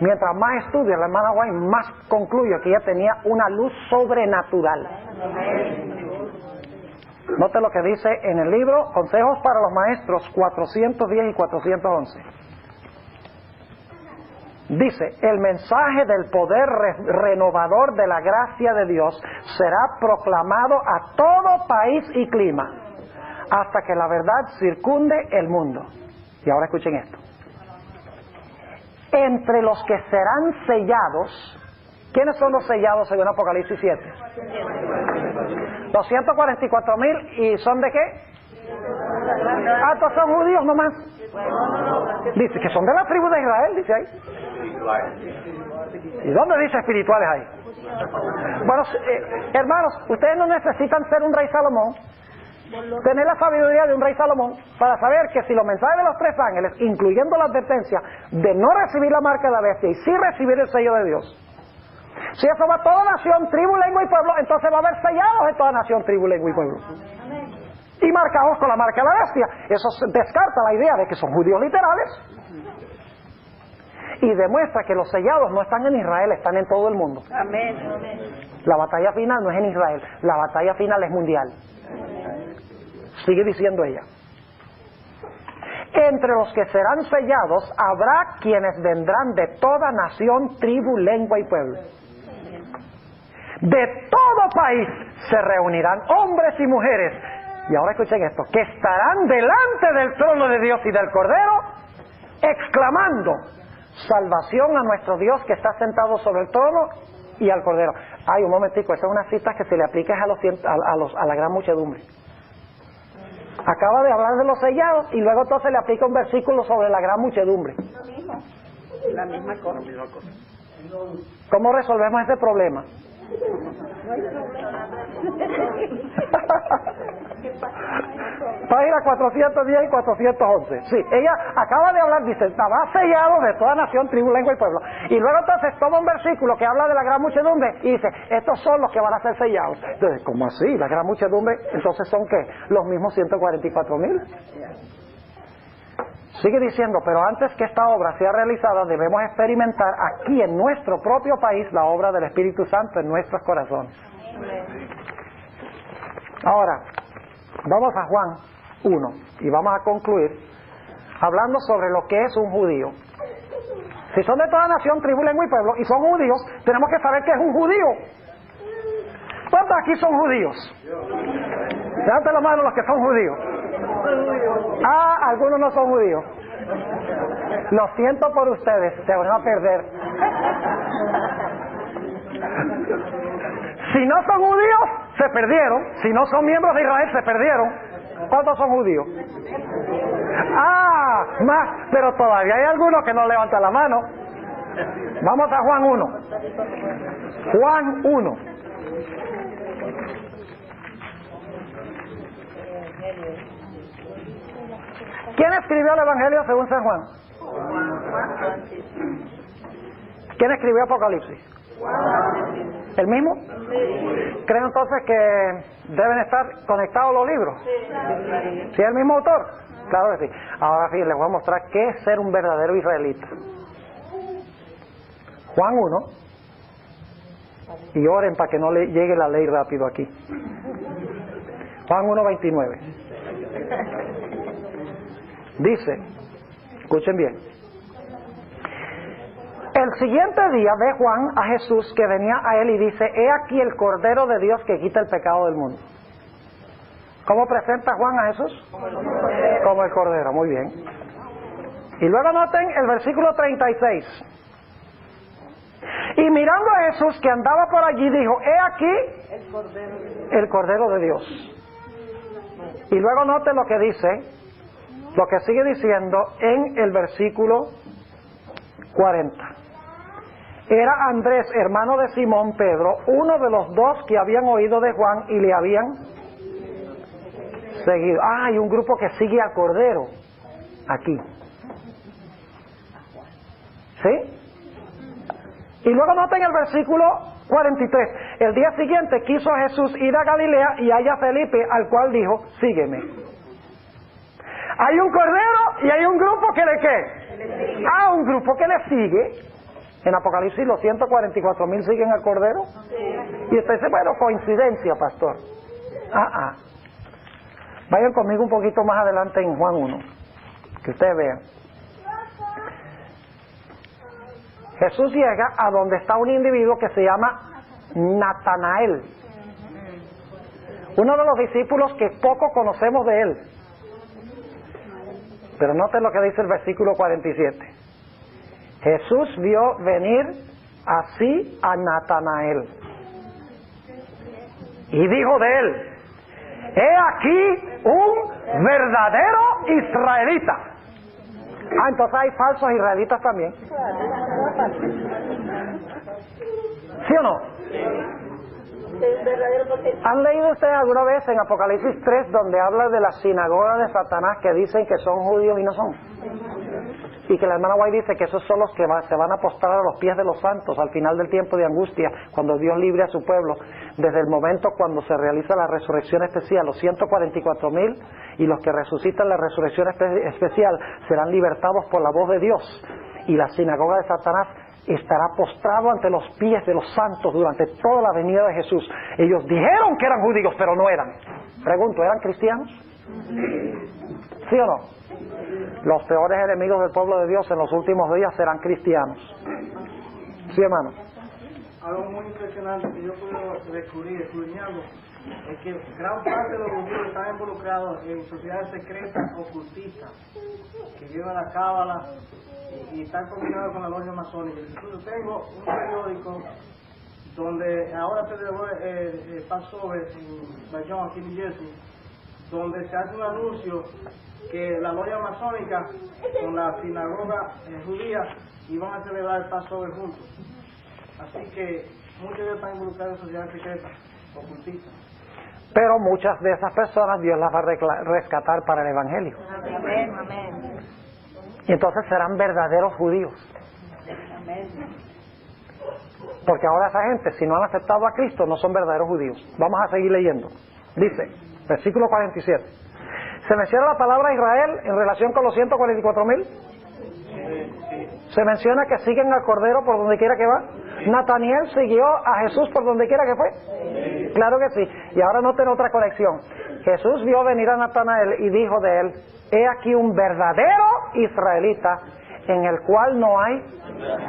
Mientras más estudia la hermana White, más concluye que ella tenía una luz sobrenatural. Note lo que dice en el libro Consejos para los Maestros 410 y 411. Dice, el mensaje del poder renovador de la gracia de Dios será proclamado a todo país y clima, hasta que la verdad circunde el mundo. Y ahora escuchen esto. Entre los que serán sellados, ¿quiénes son los sellados según Apocalipsis 7? 244,000, ¿y son de qué? Estos son judíos nomás. Dice que son de la tribu de Israel, dice ahí. ¿Y dónde dice espirituales ahí? Bueno, hermanos, ustedes no necesitan ser un rey Salomón, tener la sabiduría de un rey Salomón, para saber que si los mensajes de los tres ángeles, incluyendo la advertencia de no recibir la marca de la bestia y sí recibir el sello de Dios, si eso va a toda nación, tribu, lengua y pueblo, entonces va a haber sellados en toda nación, tribu, lengua y pueblo. Y marcados con la marca de la bestia. Eso descarta la idea de que son judíos literales. Y demuestra que los sellados no están en Israel, están en todo el mundo. Amén. La batalla final no es en Israel, la batalla final es mundial. Sigue diciendo ella. Entre los que serán sellados habrá quienes vendrán de toda nación, tribu, lengua y pueblo. De todo país se reunirán hombres y mujeres. Y ahora escuchen esto, que estarán delante del trono de Dios y del Cordero, exclamando, salvación a nuestro Dios que está sentado sobre el trono y al Cordero. Ay, un momentico, esa es una cita que se le aplica a la gran muchedumbre. Acaba de hablar de los sellados y luego entonces le aplica un versículo sobre la gran muchedumbre. La misma cosa. ¿Cómo resolvemos ese problema? Página 410 y 411. Sí, ella acaba de hablar, dice, estaba sellado de toda nación, tribu, lengua y pueblo. Y luego entonces toma un versículo que habla de la gran muchedumbre y dice, estos son los que van a ser sellados. Entonces, ¿cómo así? ¿La gran muchedumbre? Entonces, ¿son qué? Los mismos 144,000. Sigue diciendo, pero antes que esta obra sea realizada, debemos experimentar aquí en nuestro propio país la obra del Espíritu Santo en nuestros corazones. Ahora, vamos a Juan 1 y vamos a concluir hablando sobre lo que es un judío. Si son de toda nación, tribu, lengua y pueblo y son judíos, tenemos que saber qué es un judío. ¿Cuántos aquí son judíos? Levanten la mano los que son judíos. Ah, algunos no son judíos. Lo siento por ustedes, se van a perder. Si no son judíos, se perdieron. Si no son miembros de Israel, se perdieron. ¿Cuántos son judíos? Ah, más, pero todavía hay algunos que no levantan la mano. Vamos a Juan 1. Juan 1. ¿Quién escribió el Evangelio según San Juan? ¿Quién escribió Apocalipsis? ¿El mismo? ¿Creo entonces que deben estar conectados los libros? ¿Sí es el mismo autor? Claro que sí. Ahora sí, les voy a mostrar qué es ser un verdadero israelita. Juan 1. Y oren para que no le llegue la ley rápido aquí. Juan 1:29. Dice, escuchen bien. El siguiente día ve Juan a Jesús que venía a él y dice, he aquí el Cordero de Dios que quita el pecado del mundo. ¿Cómo presenta Juan a Jesús? Como el Cordero, muy bien. Y luego noten el versículo 36. Y mirando a Jesús que andaba por allí, dijo, he aquí el Cordero de Dios. Y luego noten lo que dice, lo que sigue diciendo en el versículo 40. Era Andrés, hermano de Simón Pedro, uno de los dos que habían oído de Juan y le habían seguido. Ah, hay un grupo que sigue al Cordero aquí. ¿Sí? Y luego noten el versículo 43. El día siguiente quiso Jesús ir a Galilea y halla a Felipe, al cual dijo, sígueme. Hay un Cordero y hay un grupo que le ¿qué? Ah, un grupo que le sigue. En Apocalipsis los 144,000 siguen al Cordero. Y usted dice, bueno, coincidencia, pastor. Vayan conmigo un poquito más adelante en Juan 1, que ustedes vean. Jesús llega a donde está un individuo que se llama Natanael, uno de los discípulos que poco conocemos de él. Pero noten lo que dice el versículo 47. Jesús vio venir así a Natanael y dijo de él, he aquí un verdadero israelita. Ah, entonces hay falsos israelitas también. ¿Sí o no? ¿Han leído ustedes alguna vez en Apocalipsis 3 donde habla de la sinagoga de Satanás que dicen que son judíos y no son? Y que la hermana White dice que esos son los que se van a postrar a los pies de los santos al final del tiempo de angustia, cuando Dios libre a su pueblo, desde el momento cuando se realiza la resurrección especial. Los 144,000 y los que resucitan la resurrección especial serán libertados por la voz de Dios, y la sinagoga de Satanás estará postrado ante los pies de los santos durante toda la venida de Jesús. Ellos dijeron que eran judíos, pero no eran. Pregunto, ¿eran cristianos? ¿Sí o no? Los peores enemigos del pueblo de Dios en los últimos días serán cristianos. ¿Sí, hermano? Algo muy impresionante que yo puedo descubrir estudiando es que gran parte de los judíos están involucrados en sociedades secretas ocultistas que llevan la cábala y están combinados con la logia masónica. Incluso tengo un periódico donde ahora se celebró el Passover en Bayonne, aquí en New Jersey, donde se hace un anuncio que la logia masónica con la sinagoga judía iban a celebrar el Passover juntos. Así que muchos de ellos están involucrados en sociedades secretas ocultistas. Pero muchas de esas personas Dios las va a rescatar para el Evangelio. Amén, amén. Y entonces serán verdaderos judíos. Amén. Porque ahora esa gente, si no han aceptado a Cristo, no son verdaderos judíos. Vamos a seguir leyendo. Dice, versículo 47. ¿Se menciona la palabra Israel en relación con los 144,000? ¿Se menciona que siguen al Cordero por donde quiera que va? ¿Nataniel siguió a Jesús por donde quiera que fue? Claro que sí. Y ahora noten otra conexión. Jesús vio venir a Natanael y dijo de él, he aquí un verdadero israelita en el cual no hay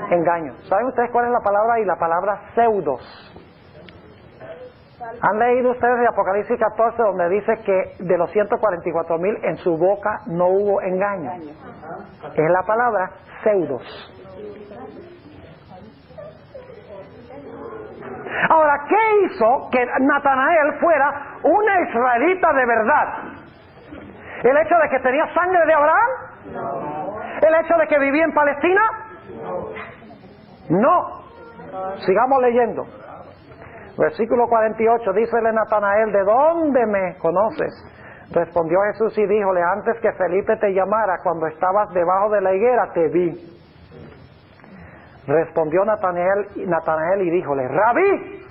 engaño. ¿Saben ustedes cuál es la palabra ahí? La palabra pseudos. ¿Han leído ustedes de Apocalipsis 14 donde dice que de los 144,000 en su boca no hubo engaño? Es la palabra pseudos. Ahora, ¿qué hizo que Natanael fuera una israelita de verdad? ¿El hecho de que tenía sangre de Abraham? No. ¿El hecho de que vivía en Palestina? No. Sigamos leyendo. Versículo 48, dícele Natanael, ¿de dónde me conoces? Respondió Jesús y díjole, antes que Felipe te llamara, cuando estabas debajo de la higuera, te vi. Respondió Natanael y díjole, Rabí,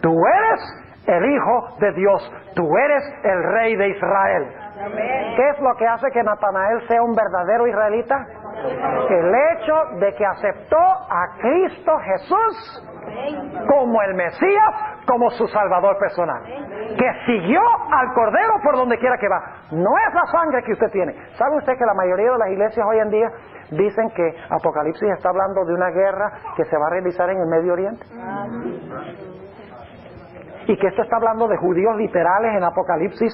tú eres el Hijo de Dios, tú eres el Rey de Israel. Amén. ¿Qué es lo que hace que Natanael sea un verdadero israelita? El hecho de que aceptó a Cristo Jesús como el Mesías, como su Salvador personal, que siguió al Cordero por donde quiera que va. No es la sangre que usted tiene. ¿Sabe usted que la mayoría de las iglesias hoy en día dicen que Apocalipsis está hablando de una guerra que se va a realizar en el Medio Oriente? Y que esto está hablando de judíos literales en Apocalipsis,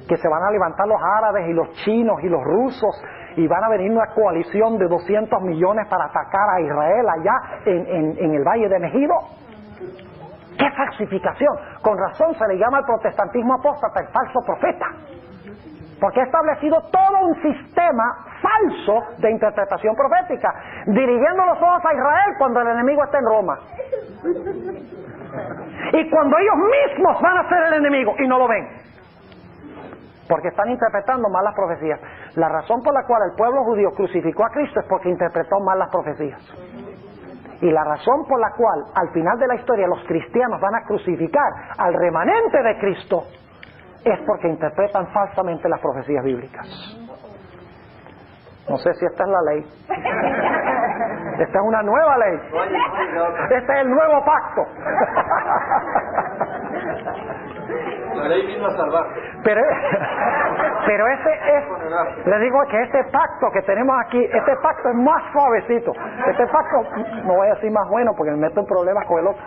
que se van a levantar los árabes y los chinos y los rusos y van a venir una coalición de 200 millones para atacar a Israel allá en el Valle de Megido. ¡Qué falsificación! Con razón se le llama al protestantismo apóstata el falso profeta, porque ha establecido todo un sistema falso de interpretación profética, dirigiendo los ojos a Israel cuando el enemigo está en Roma, y cuando ellos mismos van a ser el enemigo y no lo ven, porque están interpretando mal las profecías. La razón por la cual el pueblo judío crucificó a Cristo es porque interpretó mal las profecías. Y la razón por la cual al final de la historia los cristianos van a crucificar al remanente de Cristo es porque interpretan falsamente las profecías bíblicas. No sé si esta es la ley. Esta es una nueva ley. Este es el nuevo pacto. La ley vino a salvar. Pero le digo que este pacto que tenemos aquí, este pacto es más suavecito. Este pacto, no voy a decir más bueno porque me meto en problemas con el otro.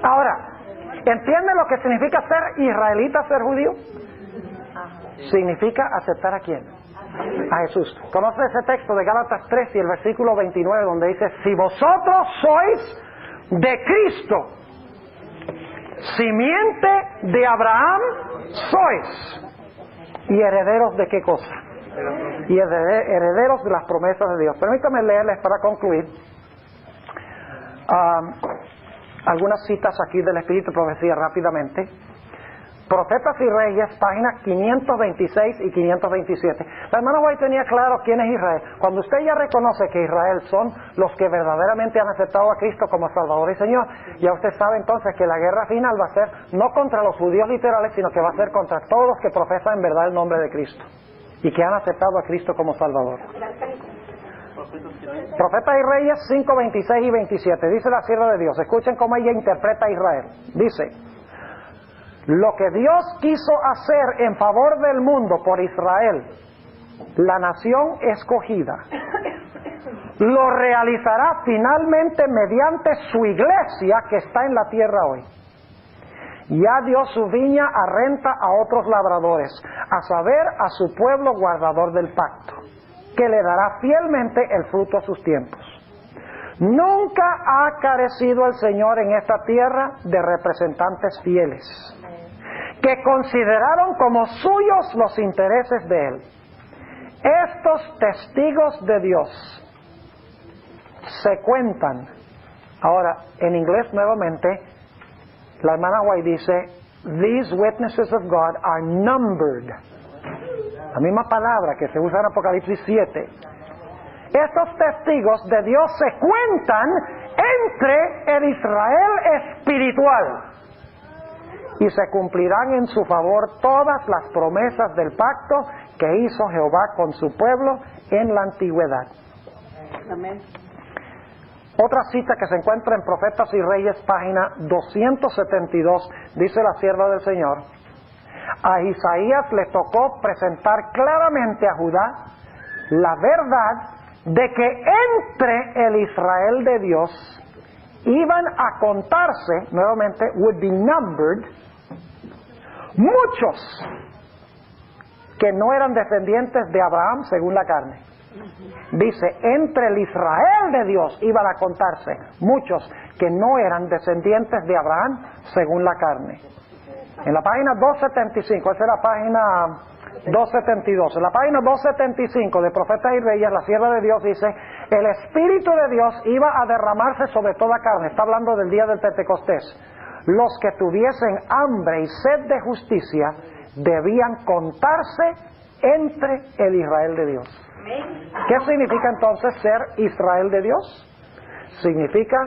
Ahora, ¿entiende lo que significa ser israelita, ser judío? Significa aceptar ¿a quién? A Jesús. ¿Conoce ese texto de Gálatas 3 y el versículo 29 donde dice, si vosotros sois de Cristo, simiente de Abraham sois, y herederos de qué cosa? Y herederos de las promesas de Dios. Permítanme leerles para concluir algunas citas aquí del Espíritu y Profecía rápidamente. Profetas y Reyes, páginas 526 y 527. La hermana White tenía claro quién es Israel. Cuando usted ya reconoce que Israel son los que verdaderamente han aceptado a Cristo como Salvador y Señor, ya usted sabe entonces que la guerra final va a ser no contra los judíos literales, sino que va a ser contra todos los que profesan en verdad el nombre de Cristo y que han aceptado a Cristo como Salvador. Profetas y Reyes 5, 26 y 27. Dice la sierva de Dios. Escuchen cómo ella interpreta a Israel. Dice: lo que Dios quiso hacer en favor del mundo por Israel, la nación escogida, lo realizará finalmente mediante su iglesia que está en la tierra hoy. Ya dio su viña a renta a otros labradores, a saber, a su pueblo guardador del pacto, que le dará fielmente el fruto a sus tiempos. Nunca ha carecido el Señor en esta tierra de representantes fieles, que consideraron como suyos los intereses de Él. Estos testigos de Dios se cuentan. Ahora, en inglés nuevamente, la hermana White dice, these witnesses of God are numbered. La misma palabra que se usa en Apocalipsis 7. Estos testigos de Dios se cuentan entre el Israel espiritual, y se cumplirán en su favor todas las promesas del pacto que hizo Jehová con su pueblo en la antigüedad. Amén. Otra cita que se encuentra en Profetas y Reyes, página 272, dice la sierva del Señor: a Isaías le tocó presentar claramente a Judá la verdad de que entre el Israel de Dios iban a contarse, nuevamente, would be numbered, muchos que no eran descendientes de Abraham según la carne. Dice, entre el Israel de Dios iban a contarse muchos que no eran descendientes de Abraham según la carne. En la página 275, esa es la página 272. En la página 275 de Profetas y Reyes, la sierva de Dios dice, el Espíritu de Dios iba a derramarse sobre toda carne. Está hablando del día del Pentecostés. Los que tuviesen hambre y sed de justicia debían contarse entre el Israel de Dios. ¿Qué significa entonces ser Israel de Dios? Significa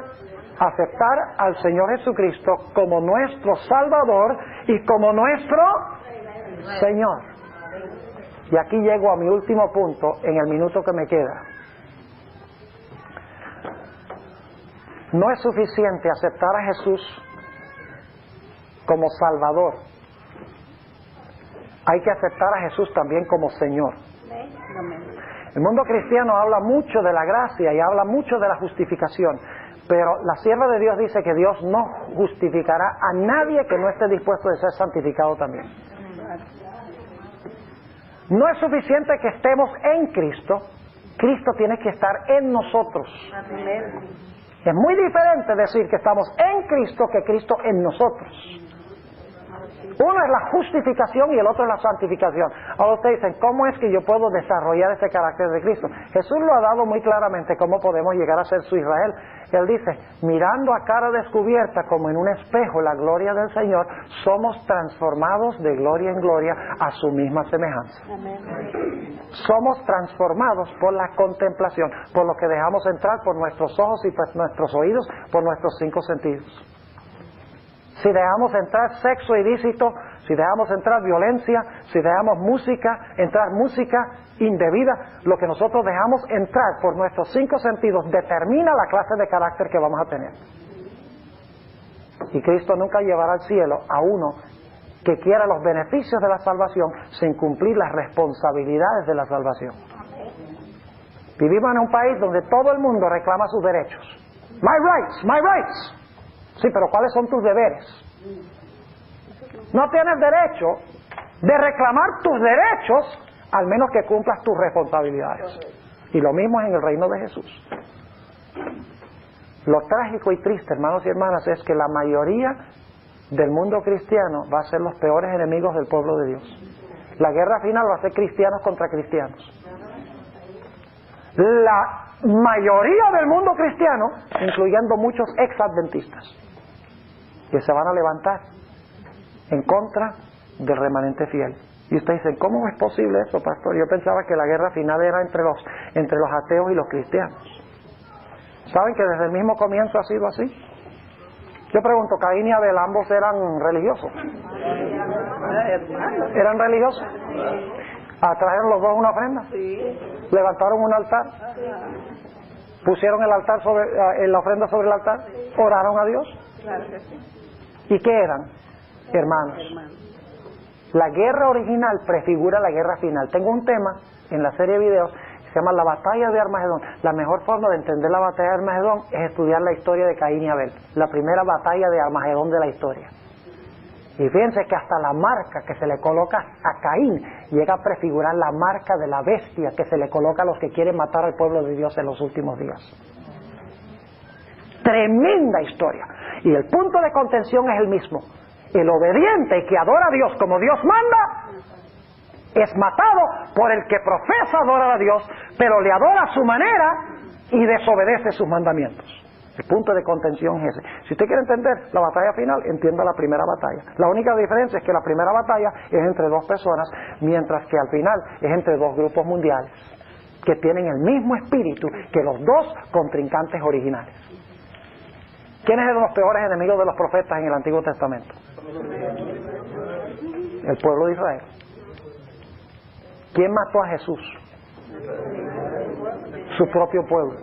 aceptar al Señor Jesucristo como nuestro Salvador y como nuestro Señor. Y aquí llego a mi último punto en el minuto que me queda. No es suficiente aceptar a Jesús como Salvador. Hay que aceptar a Jesús también como Señor. El mundo cristiano habla mucho de la gracia y habla mucho de la justificación, pero la sierva de Dios dice que Dios no justificará a nadie que no esté dispuesto a ser santificado también. No es suficiente que estemos en Cristo, Cristo tiene que estar en nosotros. Es muy diferente decir que estamos en Cristo que Cristo en nosotros. Uno es la justificación y el otro es la santificación. Ahora ustedes dicen, ¿cómo es que yo puedo desarrollar ese carácter de Cristo? Jesús lo ha dado muy claramente cómo podemos llegar a ser su Israel. Él dice, mirando a cara descubierta como en un espejo la gloria del Señor, somos transformados de gloria en gloria a su misma semejanza. Somos transformados por la contemplación, por lo que dejamos entrar por nuestros ojos y por nuestros oídos, por nuestros 5 sentidos. Si dejamos entrar sexo ilícito, si dejamos entrar violencia, si dejamos entrar música indebida, lo que nosotros dejamos entrar por nuestros 5 sentidos determina la clase de carácter que vamos a tener. Y Cristo nunca llevará al cielo a uno que quiera los beneficios de la salvación sin cumplir las responsabilidades de la salvación. Vivimos en un país donde todo el mundo reclama sus derechos. My rights, my rights. Sí, pero ¿cuáles son tus deberes? No tienes derecho de reclamar tus derechos al menos que cumplas tus responsabilidades. Y lo mismo es en el reino de Jesús. Lo trágico y triste, hermanos y hermanas, es que la mayoría del mundo cristiano va a ser los peores enemigos del pueblo de Dios. La guerra final va a ser cristianos contra cristianos. La mayoría del mundo cristiano, incluyendo muchos ex-adventistas, que se van a levantar en contra del remanente fiel. Y ustedes dicen, ¿cómo es posible eso, pastor? Yo pensaba que la guerra final era entre los ateos y los cristianos. ¿Saben que desde el mismo comienzo ha sido así? Yo pregunto, Caín y Abel, ambos eran religiosos. ¿Eran religiosos? ¿Trajeron los dos una ofrenda? ¿Levantaron un altar? ¿Pusieron el altar la ofrenda sobre el altar? ¿Oraron a Dios? ¿Y qué eran? Hermanos. La guerra original prefigura la guerra final. Tengo un tema en la serie de videos que se llama La Batalla de Armagedón. La mejor forma de entender la Batalla de Armagedón es estudiar la historia de Caín y Abel. La primera batalla de Armagedón de la historia. Y fíjense que hasta la marca que se le coloca a Caín llega a prefigurar la marca de la bestia que se le coloca a los que quieren matar al pueblo de Dios en los últimos días. Tremenda historia. Y el punto de contención es el mismo. El obediente que adora a Dios como Dios manda es matado por el que profesa adorar a Dios, pero le adora a su manera y desobedece sus mandamientos. El punto de contención es ese. Si usted quiere entender la batalla final, entienda la primera batalla. La única diferencia es que la primera batalla es entre 2 personas, mientras que al final es entre 2 grupos mundiales que tienen el mismo espíritu que los 2 contrincantes originales. ¿Quiénes eran los peores enemigos de los profetas en el Antiguo Testamento? El pueblo de Israel. ¿Quién mató a Jesús? Su propio pueblo.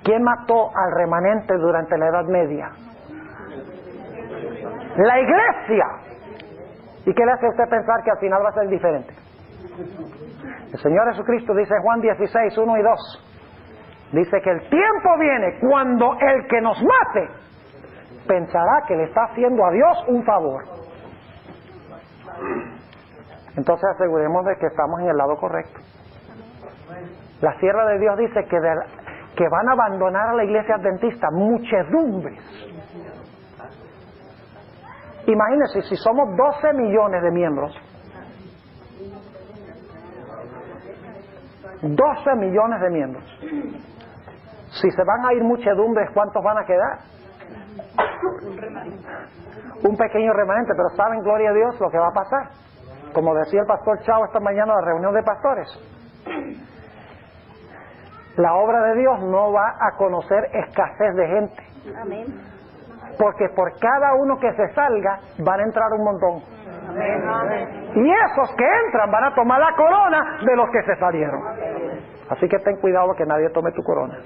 ¿Quién mató al remanente durante la Edad Media? La iglesia. ¿Y qué le hace a usted pensar que al final va a ser diferente? El Señor Jesucristo dice en Juan 16, 1 y 2. Dice que el tiempo viene cuando el que nos mate pensará que le está haciendo a Dios un favor. Entonces aseguremos de que estamos en el lado correcto. La sierva de Dios dice que van a abandonar a la iglesia adventista muchedumbres. Imagínense, si somos 12 millones de miembros, 12 millones de miembros, si se van a ir muchedumbres, ¿cuántos van a quedar? Un pequeño remanente, pero ¿saben, gloria a Dios, lo que va a pasar? Como decía el pastor Chao esta mañana en la reunión de pastores, la obra de Dios no va a conocer escasez de gente. Amén. Porque por cada uno que se salga, van a entrar un montón. Amén. Y esos que entran van a tomar la corona de los que se salieron. Así que ten cuidado que nadie tome tu corona.